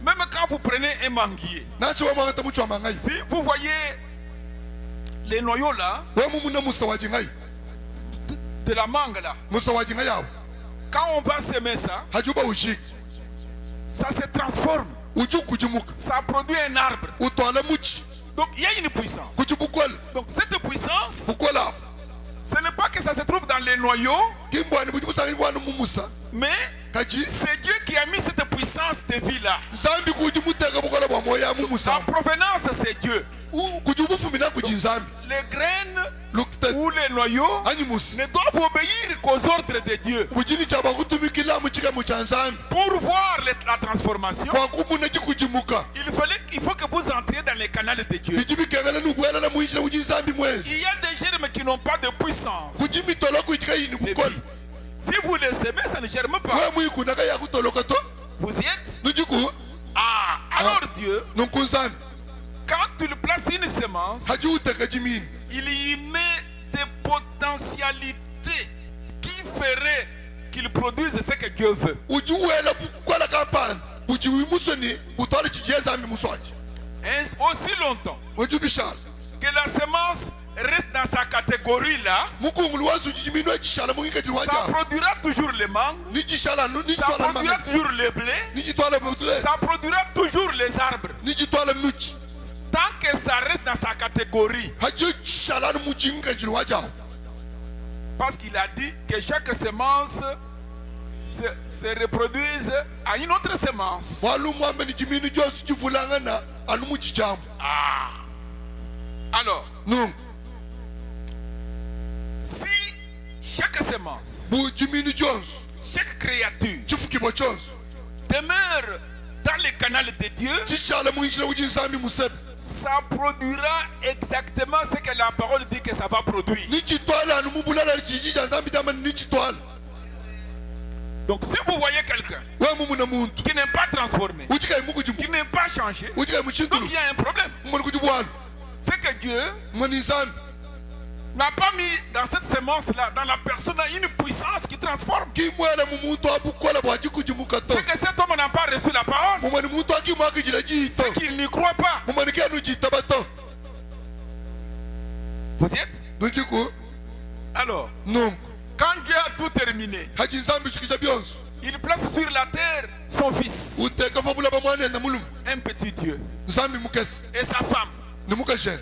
Même quand vous prenez un manguier, nachi wa mwanga tamuchi wa mangai si vous voyez les noyaux là, wa mumuna musa wa jingai de la mangue là, musa wa jingai yawo quand on va semer ça, hajuba ushik ça se transforme, uju kujimuka ça produit un arbre. utwala muchi Donc il y a une puissance. kuji bukola Donc cette puissance, bukola ce n'est pas que ça se trouve dans les noyaux, kimbwani buji busangi bwana mumusa mais kaji c'est Dieu qui a mis cette puissance de vie là. nzambi kuji muteka bukola bwa moya Sa mumusa provenance c'est Dieu. kuji bufumina kuji nzambi Les graines lukutet ou les noyaux anyimusi ne doivent obéir qu'aux ordres de Dieu. bujini chaba kutumikila muchika mucha nzambi Pour voir la transformation, kwa kumuna chikujimuka il faut que vous entriez dans les canaux de Dieu. biji bikengela nubwela na muichila kuji nzambi mwezi Il y a des germes qui n'ont pas de puissance kuji mitolo kuichika yini de bukola vie. Si vous les aimez, ça ne germe pas. we muikunaka ya kutoloka to Vous y êtes? nujiku Ah, alors Dieu, nunkunzambi quand il place une semence, haji uteka jimini il y met des potentialités qui feraient qu'il produise ce que Dieu veut. uji wela bukola kapana buji wimusoni butwala chijia nzambi muswaji Aussi longtemps uji bishala que la semence reste dans sa catégorie là, mukungulu wazu jimino ejishala mungikati ça waja produira toujours les mangues, ni jishala ni ça jitwala produira mangi toujours les blés, ni jitwala butule ça produira toujours les arbres. ni jitwala muchi Tant que ça reste dans sa catégorie, haji jishala ni muchi ngajili waja parce qu'il a dit que chaque semence se reproduise à une autre semence. walu mwambe ni jimino josu jivulanga na anu muchi jambo Ah. Alors, no si chaque semence, bu jimino jones chaque créature chifukibo jones demeure dans les canaux de Dieu, jishala mungikila uji nzambi musebe ça produira exactement ce que la parole dit que ça va produire. ni jitwala anu mubulala chijija nzambi jamani ni jitwala Donc si vous voyez quelqu'un we mumuna muntu qui n'est pas transformé, ujikai mukujimu qui n'est pas changé, ujikai donc muchintulu il y a un problème. mumuni kujibwalu C'est que Dieu mumuni nzambi n'a pas mis dans cette semence-là, dans la personne, une puissance qui transforme. kimwele mumuntu abukola bwaji kujimuka to C'est que cet homme n'a pas reçu la parole, mumuni muntu akimwaka jila jito c'est qu'il n'y croit pas. mumuni kenu jitaba to Vous y êtes? nujiku Alors, num quand Dieu a tout terminé, haji nzambi shikisha byonso il place sur la terre son fils, uteka fabula bamwane na mulumu un petit Dieu, nzambi mukesi et sa femme. nimukashene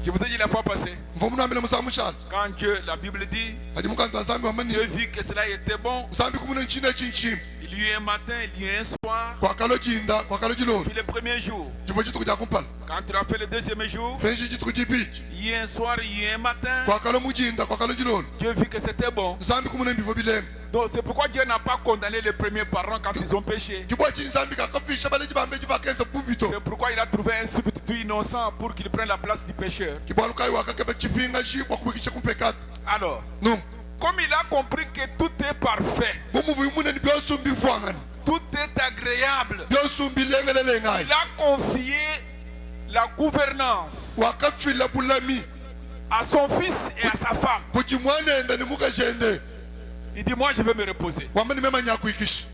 Je vous ai dit la fois passée, mvumu namile musa mushala quand Dieu, la Bible dit, adi mukanzi nzambi wamani Dieu vit que cela était bon. nzambi kumune nchine chinchim Il y a eu un matin, il y a eu un soir. kwakalo jinda kwakalo jilolo Puis le premier jour, jifo chituku ja kumpala quand tu as fait le deuxième jour, penshi chituku jibichi il y a un soir, il y a un matin. kwakalo mujinda kwakalo jilolo Dieu vit que c'était bon. nzambi kumune mbivo bilenga Donc c'est pourquoi Dieu n'a pas condamné les premiers parents quand ils ont péché. kibwa chi nzambi kakafisha bale jibambe jibakenza bubito C'est pourquoi il a trouvé un substitut innocent pour qu'il prenne la place du pécheur. kibwa lukai wakakebe chipinga shi kwa kubikisha kumpekata Alors, no comme il a compris que tout est parfait, bumuvu imune ni byosumbi vwangani tout est agréable, byosumbi lengelelengai il a confié la gouvernance wakafila bulami à son fils et à sa femme. kuti mwana enda ni mukashende Il dit, moi je vais me reposer. wamani mema nyakuikishi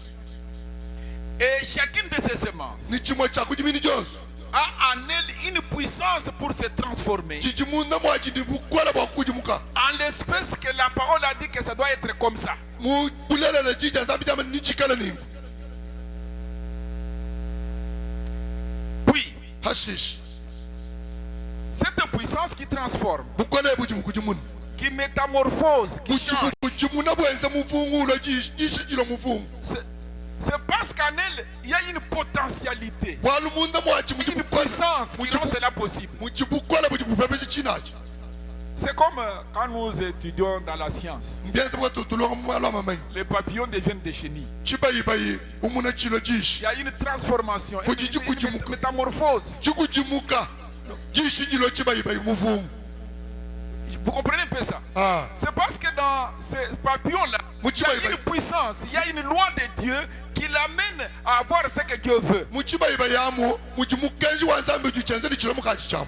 Et chacune de ces semences ni chimwe cha kujimini jonso a en elle une puissance pour se transformer. chichimunda mwachindi bukwala bwa kujimuka En l'espèce que la parole a dit que ça doit être comme ça. mu bulelele jija nzambi jama ni chikala ningu Puis, hashish cette puissance qui transforme, bukwala bujimu kujimuni qui métamorphose, qui change, bujimuna bwenza muvungulo jishijilo muvungu c'est parce qu'en elle, il y a une potentialité, walumunda mwachi une puissance qui rend cela possible. muchibukwala bujibupepe chichinachi C'est comme quand nous étudions dans la science. mbienza bwa tutulonga mwalo amamanyi Les papillons deviennent des chenilles. chibayibayi umuna chilo Il jishi y a une transformation, Kujimuka. une métamorphose. chikujimuka jishijilo chibayibayi muvungu Vous comprenez un peu ça? ah C'est parce que dans ces papillons-là, il y a une puissance, il y a une loi de Dieu qui l'amène à avoir ce que Dieu veut. muchibayibayi amo muchimukenji wa nzambi juchenze ni chilo mukachi chamu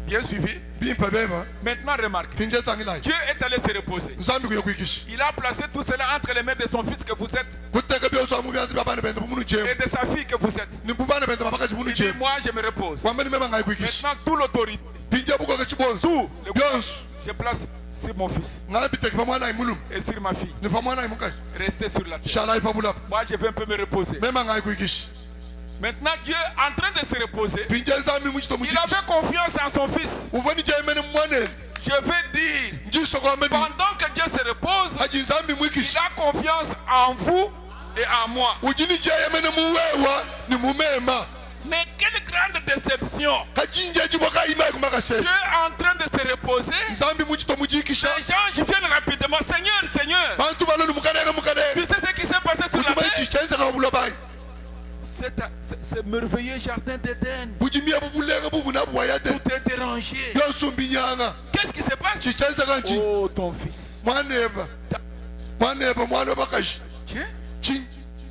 Bien suivi? bimpa bema Maintenant, remarquez. pinje tangilaji Dieu est allé se reposer. nzambi kuya kuikishi Il a placé tout cela entre les mains de son fils que vous êtes kuteka byoso mu byanzi babana bende mumunu et jemu de sa fille que vous êtes. ni bubana bende babakazi munu Il dit, jemu moi je me repose. wamani mema ngai kuikishi Maintenant, toute l'autorité, pinje bukoke chibonzo byonso je place sur mon fils ngai biteki pamwana imulum et sur ma fille. ni pamwana imukashi Restez sur la terre. shala ipabulapa Moi je vais un peu me reposer. mema ngai kuikishi Maintenant, Dieu est en train de se reposer. pinje nzambi muchito Il muchikishi avait confiance en son fils. uvoni jemene mwane Je vais dire, njisoko ameni pendant que Dieu se repose, haji nzambi il mwikishi a confiance en vous et en moi. ujini jeyemene muwewa ni mumema Mais quelle grande déception! hajinje jiboka imaye kumakase Dieu est en train de se reposer. nzambi muchito mujikisha Les gens viennent rapidement. Seigneur, Seigneur, bantu baloni mukanenge tu mukanenge sais ce qui s'est passé sur la kutuma terre? ichichenze kabulo bayi Ce merveilleux jardin d'Éden, bujimie bubulenge buvuna buwayade tout est dérangé. byonsumbi nyanga Qu'est-ce qui se passe? chichenze kanchi Oh, ton fils. mwaneba mwana bakashi Tiens, chi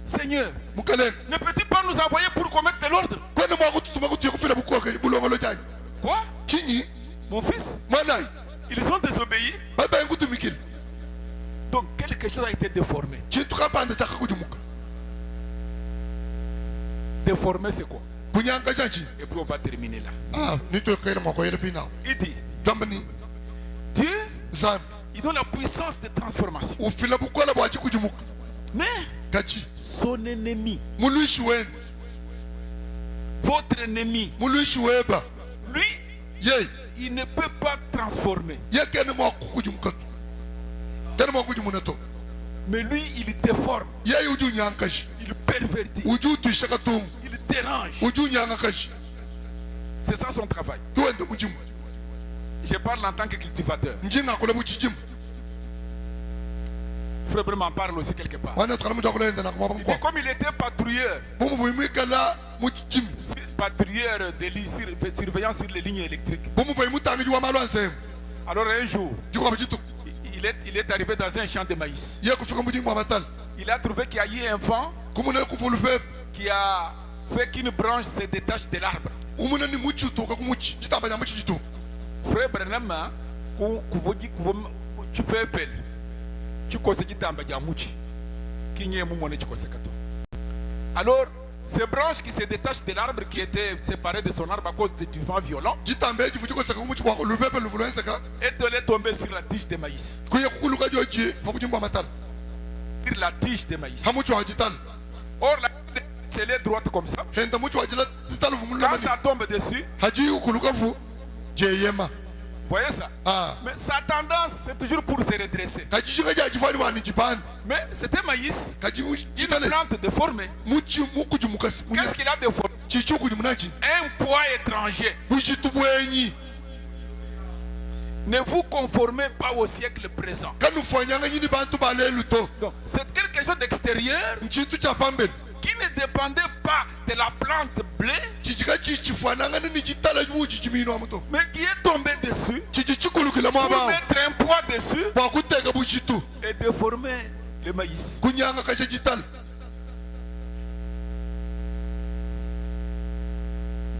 Seigneur, mukalenge ne peux-tu pas nous envoyer pour commettre de l'ordre? kwene mwakututuma kutuye kufila bukoke bulongolo janyi Quoi? chinyi Mon fils? mwanayi Ils ont désobéi. babaye nkutumikile Donc quelque chose a été déformé. chintu kapande chakakujimuka Déformé, c'est quoi? kunyanga chanchi Et puis on va terminer là. ah nitoekele mwakoyele pinao Il dit, jambani Dieu, nzambi il donne la puissance de transformation. ufila bukola bwachi kujimuka Mais kachi son ennemi, muluishi wenu votre ennemi, muluishi weba lui, yei il ne peut pas transformer. ye kene mwakukujimuka kene mwakujimuna to Mais lui, il déforme, yei uju nyanga kashi il pervertit, uju tuisha katungu il dérange. uju nyanga kashi C'est ça son travail. tuwende mujimu Je parle en tant que cultivateur. njinga kule buchijimu Frère Breman parle aussi quelque part. wana tukana muja kule enda na kumaba Il dit, mkwa comme il était patrouilleur, bumuvuimikala muchijimu patrouilleur de surveillant sur les lignes électriques. bumuvuimutangi wa malwanse Alors un jour, jukwa buchitu il est arrivé dans un champ de maïs. ye kufika mujimu wa matala Il a trouvé qu'il y a eu un vent kumune kufulu pepe qui a fait qu'une branche se détache de l'arbre. umune ni muchituka kumuchi chitamba nya muchitu Frère Branham, tu peux appeler. Tu connais kitamba ya muchi. Kinye mumone tu connais kato. Alors, ces branches qui se détachent de l'arbre qui était séparé de son arbre à cause du vent violent, jitambe jifuchiko saka kumuchi kwa lupepe luvulenseka est tombé sur la tige de maïs. kuye kukuluka joji pakujimu wa matala Sur la tige de maïs. hamuchi wa jitala Or, la c'est les droite comme ça. henda muchi wa jila jitala vumulu Quand ça tombe dessus, haji ukuluka vu jeyema Voyez ça? ah Mais sa tendance, c'est toujours pour se redresser. kajishika jajifani wani jipani Mais c'était maïs, kaji une jitale plante déformée. muchi mukuji mukasi Qu'est-ce qu'il a déformé? chichukuji munachi Un poids étranger. bushitu bwenyi Ne vous conformez pas au siècle présent. kanufanyanga nyini bantu baleluto Donc, c'est quelque chose d'extérieur mchintu cha pambele qui ne dépendait pas de la plante bleue, chichika chichifananga nini chitala buji chimino amuto mais qui est tombé dessus chichichikulukila pour mwabao mettre un poids dessus bwakuteka bushitu et déformer le maïs. kunyanga kashe chitala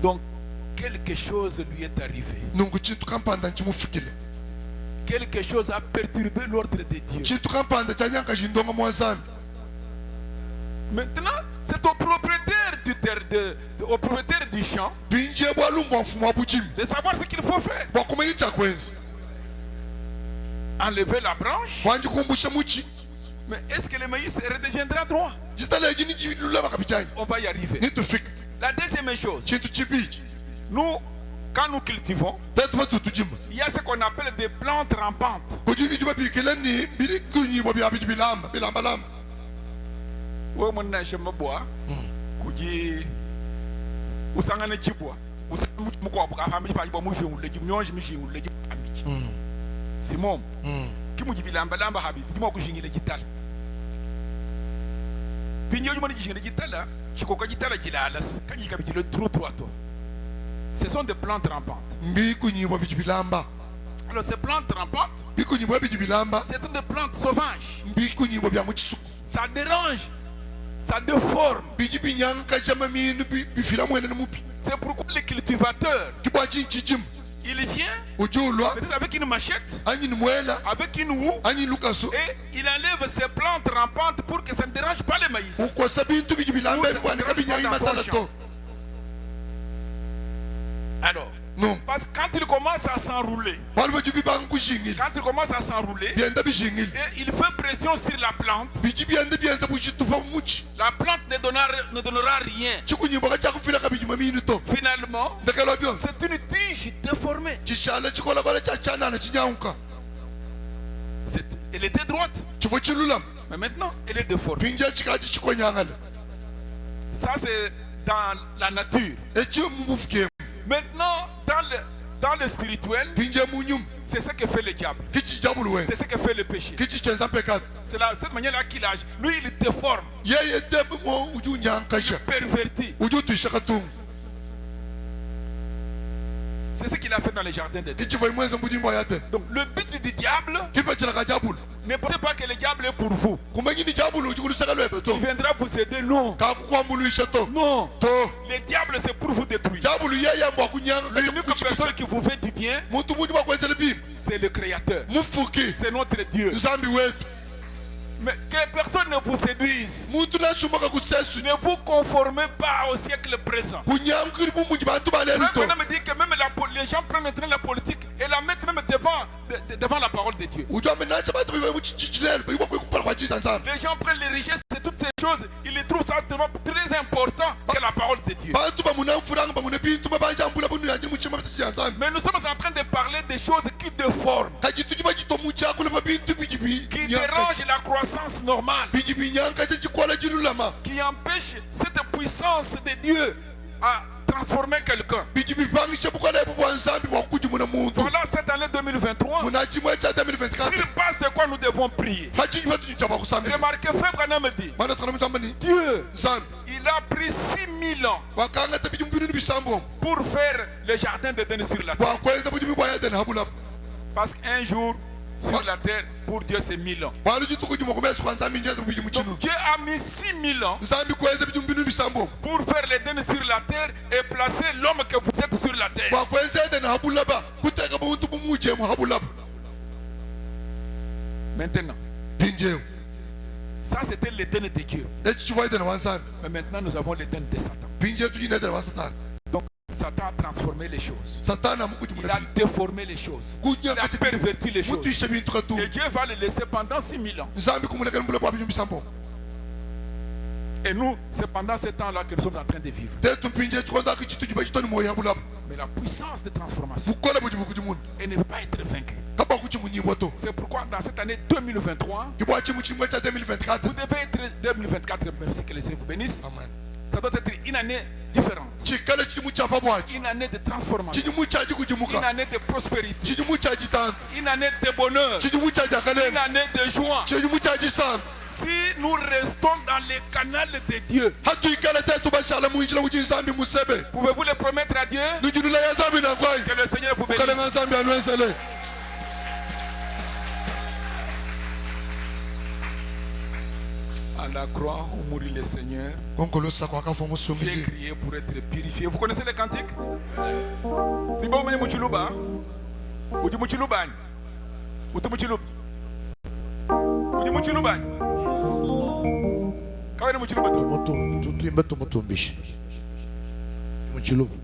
Donc, quelque chose lui est arrivé. nungu chintu kampanda nchimufikile Quelque chose a perturbé l'ordre de Dieu. chintu kampanda chanyanga chindonga mwanzambi Maintenant, c'est au propriétaire au propriétaire du champ binje bwalumbwa mfumu wa buchimi de savoir ce qu'il faut faire. bwakumenya chakwenzi Enlever la branche. bwanjikumbusha muchi Mais est-ce que le maïs redeviendra droit? chitala eji nijilulama kapichanya On va y arriver. nitufika La deuxième chose, chintu chibichi nous, quand nous cultivons, tetu batutujima il y a ce qu'on appelle des plantes rampantes. kujibiji babikile ni bili kunyibo byabiji bilamba lamba Wewe mwana shema bwa kuji usangane chibwa usamu mko abuka hambi pa bwa mushu leji myonje mishu leji amiki simom kimuji bilamba lamba habi bimo kushingile gitala pinyo juma ni jingile gitala chikoka gitala jilalas kanyi kabijilo trop to. Ce sont des plantes rampantes. mbi kunyibo biji bilamba Alors ces plantes rampantes, mbi kunyibo biji bilamba c'est des plantes sauvages. mbi kunyibo bya muchisuku Ça dérange, ça déforme. biji binyanga kashama minu bifila mwene mupi C'est pourquoi le cultivateur, kibwa chinchijima il vient ujulwa peut-être avec une machette, anyi ni mwela avec une houe, anyi lukaso et il enlève ces plantes rampantes pour que ça ne dérange pas les maïs. ukosa bintu biji bilamba bikwanika binyangi matalato Alors, no parce que quand il commence à s'enrouler, balu bajubi bankushingile quand il commence à s'enrouler, byenda bishingile et il fait pression sur la plante, biji byenda byenza bushitupa muchi la plante ne donnera rien. chikunyimbo kachakufila kabijima minu to Finalement, ndakalo byo c'est une tige déformée. chishala chikola kola chachanana chinyanguka Elle était droite, chivo chilulama mais maintenant, elle est déformée. binje chikaji chikonyangala Ça, c'est dans la nature. echi mubufike Maintenant, dans le spirituel, binje munyum c'est ce que fait le diable. kichi jabulu wen C'est ce que fait le péché. kichi chenza pekat C'est cette manière-là qu'il agit. Lui, il déforme, yeye debe mo uju nyankasha pervertit. uju tuishakatung C'est ce qu'il a fait dans les jardins d'Éden. kichi vai mwenza mbujimbo yate Donc, le but du diable, kipa chilaka jabulu ne pensez pas que le diable est pour vous. kumenyi ni jabulu uju kulusaka lwebe to Il viendra vous aider. Non. kakukwambuluisha to Non. to Le diable, c'est pour vous détruire. jabulu yeye mbwa kunyanga L'unique personne qui vous fait du bien, muntu muji bakwenzele bim c'est le Créateur. mufuki C'est notre Dieu. nzambi wetu Mais que personne ne vous séduise. muntu nashumaka kusesu Ne vous conformez pas au siècle présent. kunyankiri mumuji bantu balelu to Maintenant, me dit que même les gens prennent maintenant la politique et la mettent même devant la parole de Dieu. uju amenacha bantu bibe muchichilelo bibo kwekupala kwa Jesus nzambi Les gens prennent les richesses et toutes ces choses, ils les trouvent ça tellement très important que la parole de Dieu. bantu bamuna mfuranga bamuna bintu babanjambula bunu yajini muchima bitya nzambi Mais nous sommes en train de parler des choses qui déforment, kajitu jiba jitomu chakula babintu bijibi qui dérangent la croissance normale, bijibi nyanka chikola jilulama qui empêchent cette puissance de Dieu à transformer quelqu'un. bijibi pangisha bukala bwa nzambi bwa kujimuna muntu Voilà cette année 2023. muna chimwe cha 2024 Sur base de quoi nous devons prier. hachinyi batu jaba kusambi Remarquez, Frère Branham dit, mana tana mutambani Dieu, nzambi il a pris 6000 ans wakanga tabijum binu bisambo pour faire le jardin d'Éden sur la terre. bwa kwenza bujibi bwa yaden habula Parce qu'un jour, sur la terre, pour Dieu, c'est 1000 ans. bwa lujitu kujuma kumesu kwa nzambi njeza bujimu chinu Donc Dieu a mis 6000 ans nzambi kwenza bijum binu bisambo pour faire l'Éden sur la terre et placer l'homme que vous êtes sur la terre. bwa kwenza yaden habula ba kuteka buntu bumuje mu habula Maintenant, binjeu ça c'était l'Éden de Dieu. echi chiva yaden wa nzambi Mais maintenant, nous avons l'Éden de Satan. binje tujina yaden wa satani Donc, Satan a transformé les choses. satana Il mukujimuna a déformé les choses. Il a perverti les choses. mutisha bintu katu Et Dieu va le laisser pendant 6000 ans. nzambi kumunekana mbula bwa bijum bisambo Et nous, c'est pendant ce temps-là que nous sommes en train de vivre. tetu mpinje chikonda kichitu jiba chitoni moyo habula Mais la puissance de transformation, bukola buji bukuji mun elle ne peut pas être vaincue. kaba kuchi munyi boto C'est pourquoi dans cette année 2023, kibwachi muchi mwecha 2024 vous devez être 2024, merci que les Seigneur vous bénisse. amen Ça doit être une année différente, chikale chi mucha pabwachi une année de transformation, chi mucha kuji une muka année de prospérité, chi mucha jitan une année de bonheur, chi mucha jakale une année de joie. chi mucha jisan Si nous restons dans les canaux de Dieu, hatu ikale tetu bashala muinjila kuji nzambi musebe pouvez-vous le promettre à Dieu? nujunula ya zambi na kwai Que le Seigneur vous kale bénisse. nzambi anwensele À la croix où mourit le Seigneur, konkolosa kwa kafa j'ai musungiji crié pour être purifié. Vous connaissez les cantiques? C'est bon, mais Mouchuluba. Ou du Mouchuluba. Ou du Mouchuluba. Ou du Mouchuluba. Quand est le Mouchuluba? Moto, tuimbe tumutumbishe. Muchilubu.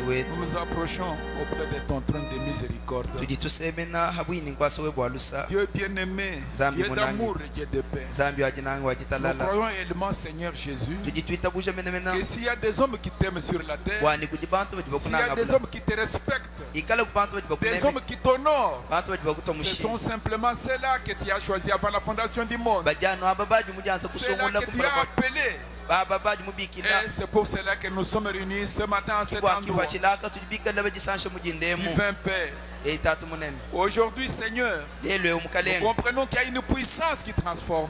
Nous nous approchons auprès de ton trône de miséricorde. Dieu bien-aimé, Dieu d'amour et Dieu de paix. Nous croyons également, Seigneur Jésus, que s'il y a des hommes qui t'aiment sur la terre, s'il y a des hommes qui te respectent, des hommes qui t'honorent, ce sont simplement ceux-là que tu as choisis avant la fondation du monde. Ceux-là que tu as appelés. Et c'est pour cela que nous sommes réunis ce matin à cet endroit. Divin Père, aujourd'hui, Seigneur, nous comprenons qu'il y a une puissance qui transforme.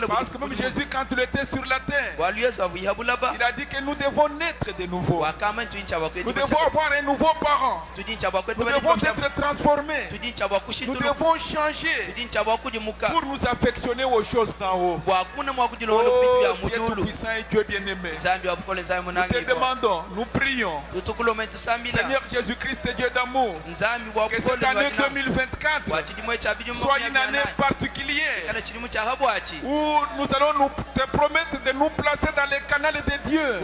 Parce que même Jésus, quand il était sur la terre, il a dit que nous devons naître de nouveau. Nous devons avoir un nouveau parent. Nous devons être transformés. Nous devons changer pour nous affectionner aux choses d'en haut. Oh, Dieu tout-puissant et Dieu bien-aimé, nous te demandons, nous prions, Seigneur Jésus-Christ, Dieu d'amour, que cette année 2024 soit une année particulière où nous allons te promettre de nous placer dans les canaux de Dieu,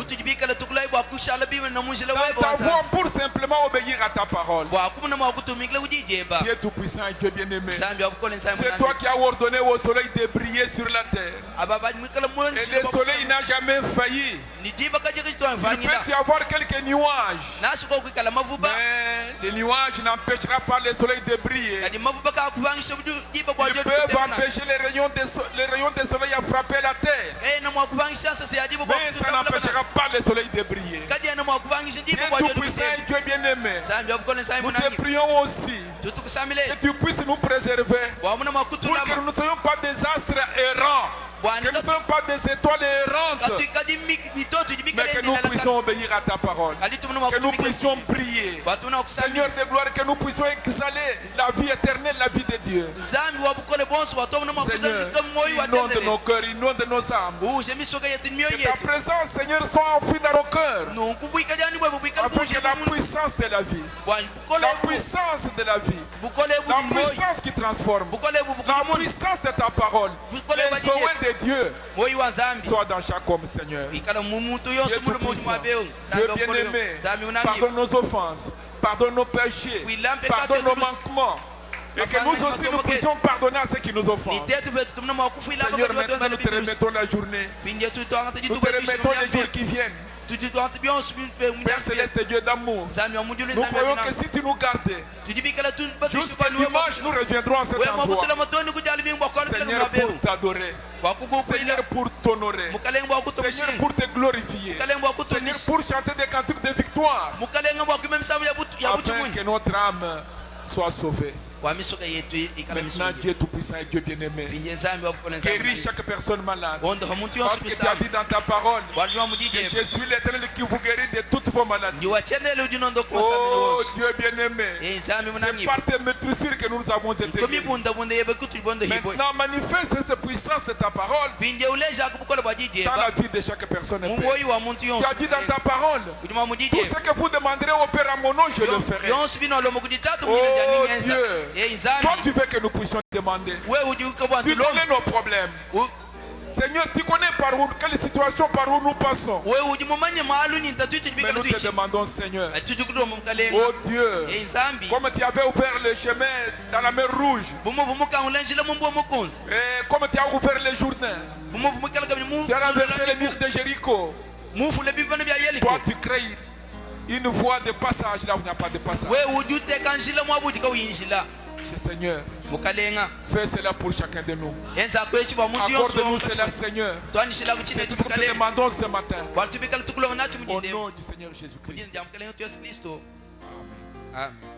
dans ta voie, pour simplement obéir à ta parole. Dieu tout-puissant et Dieu bien-aimé, c'est toi qui as ordonné au soleil de briller sur la terre. Et le soleil n'a jamais failli peut y avoir quelques nuages. Mais les nuages n'empêcheront pas le soleil de briller. Ils peuvent empêcher les rayons du soleil à frapper la terre. Mais ça n'empêchera pas le soleil de briller. Dieu Tout-Puissant et Dieu bien-aimé, nous te prions aussi que tu puisses nous préserver pour que nous ne soyons pas des astres errants, que nous ne soyons pas des étoiles errantes, mais que nous puissions obéir à ta parole, que nous puissions prier. Seigneur de gloire, que nous puissions exhaler la vie éternelle, la vie de Dieu. Seigneur, inonde nos cœurs, inonde nos âmes. Que ta présence, Seigneur, soit enfouie dans nos cœurs, afin que la puissance de la vie, la puissance de la vie, la puissance qui transforme, la puissance de ta parole, les soins de Dieu soient dans chaque homme, Seigneur. Dieu tout-puissant, Dieu bien-aimé, pardonne nos offenses, pardonne nos péchés, pardonne nos manquements. Et que nous aussi nous puissions pardonner à ceux qui nous offensent. Seigneur, maintenant nous te remettons la journée. Nous te remettons les jours qui viennent. Père Céleste, Dieu d'amour, nous croyons que si tu nous gardais, jusqu'à dimanche, nous reviendrons à cet endroit. Seigneur, pour t'adorer, Seigneur, pour t'honorer, Seigneur, pour te glorifier, Seigneur, pour chanter des cantiques de victoire, afin que notre âme soit sauvée. Maintenant, Dieu Tout-Puissant et Dieu bien-aimé, guéris chaque personne malade. Parce que tu as dit dans ta parole que je suis l'Éternel qui vous guérit de toutes vos maladies. Oh Dieu bien-aimé, c'est par tes maîtrisures que nous avons été guéris. Maintenant, manifeste cette puissance de ta parole dans la vie de chaque personne. Tu as dit dans ta parole, tout ce que vous demanderez au Père à mon nom, je le ferai. Oh Dieu, toi tu veux que nous puissions demander. Tu connais nos problèmes. Seigneur, tu connais par où, quelle situation par où nous passons. Mais nous te demandons, Seigneur, oh Dieu, comme tu avais ouvert le chemin dans la mer Rouge, et comme tu as ouvert le Jourdain, tu as renversé les murs de Jéricho. Toi tu crées une voie de passage là où il n'y a pas de passage. Seigneur, fais cela pour chacun de nous. Accorde-nous cela, Seigneur. C'est tout ce que nous te demandons ce matin. Au nom du Seigneur Jésus-Christ. Amen.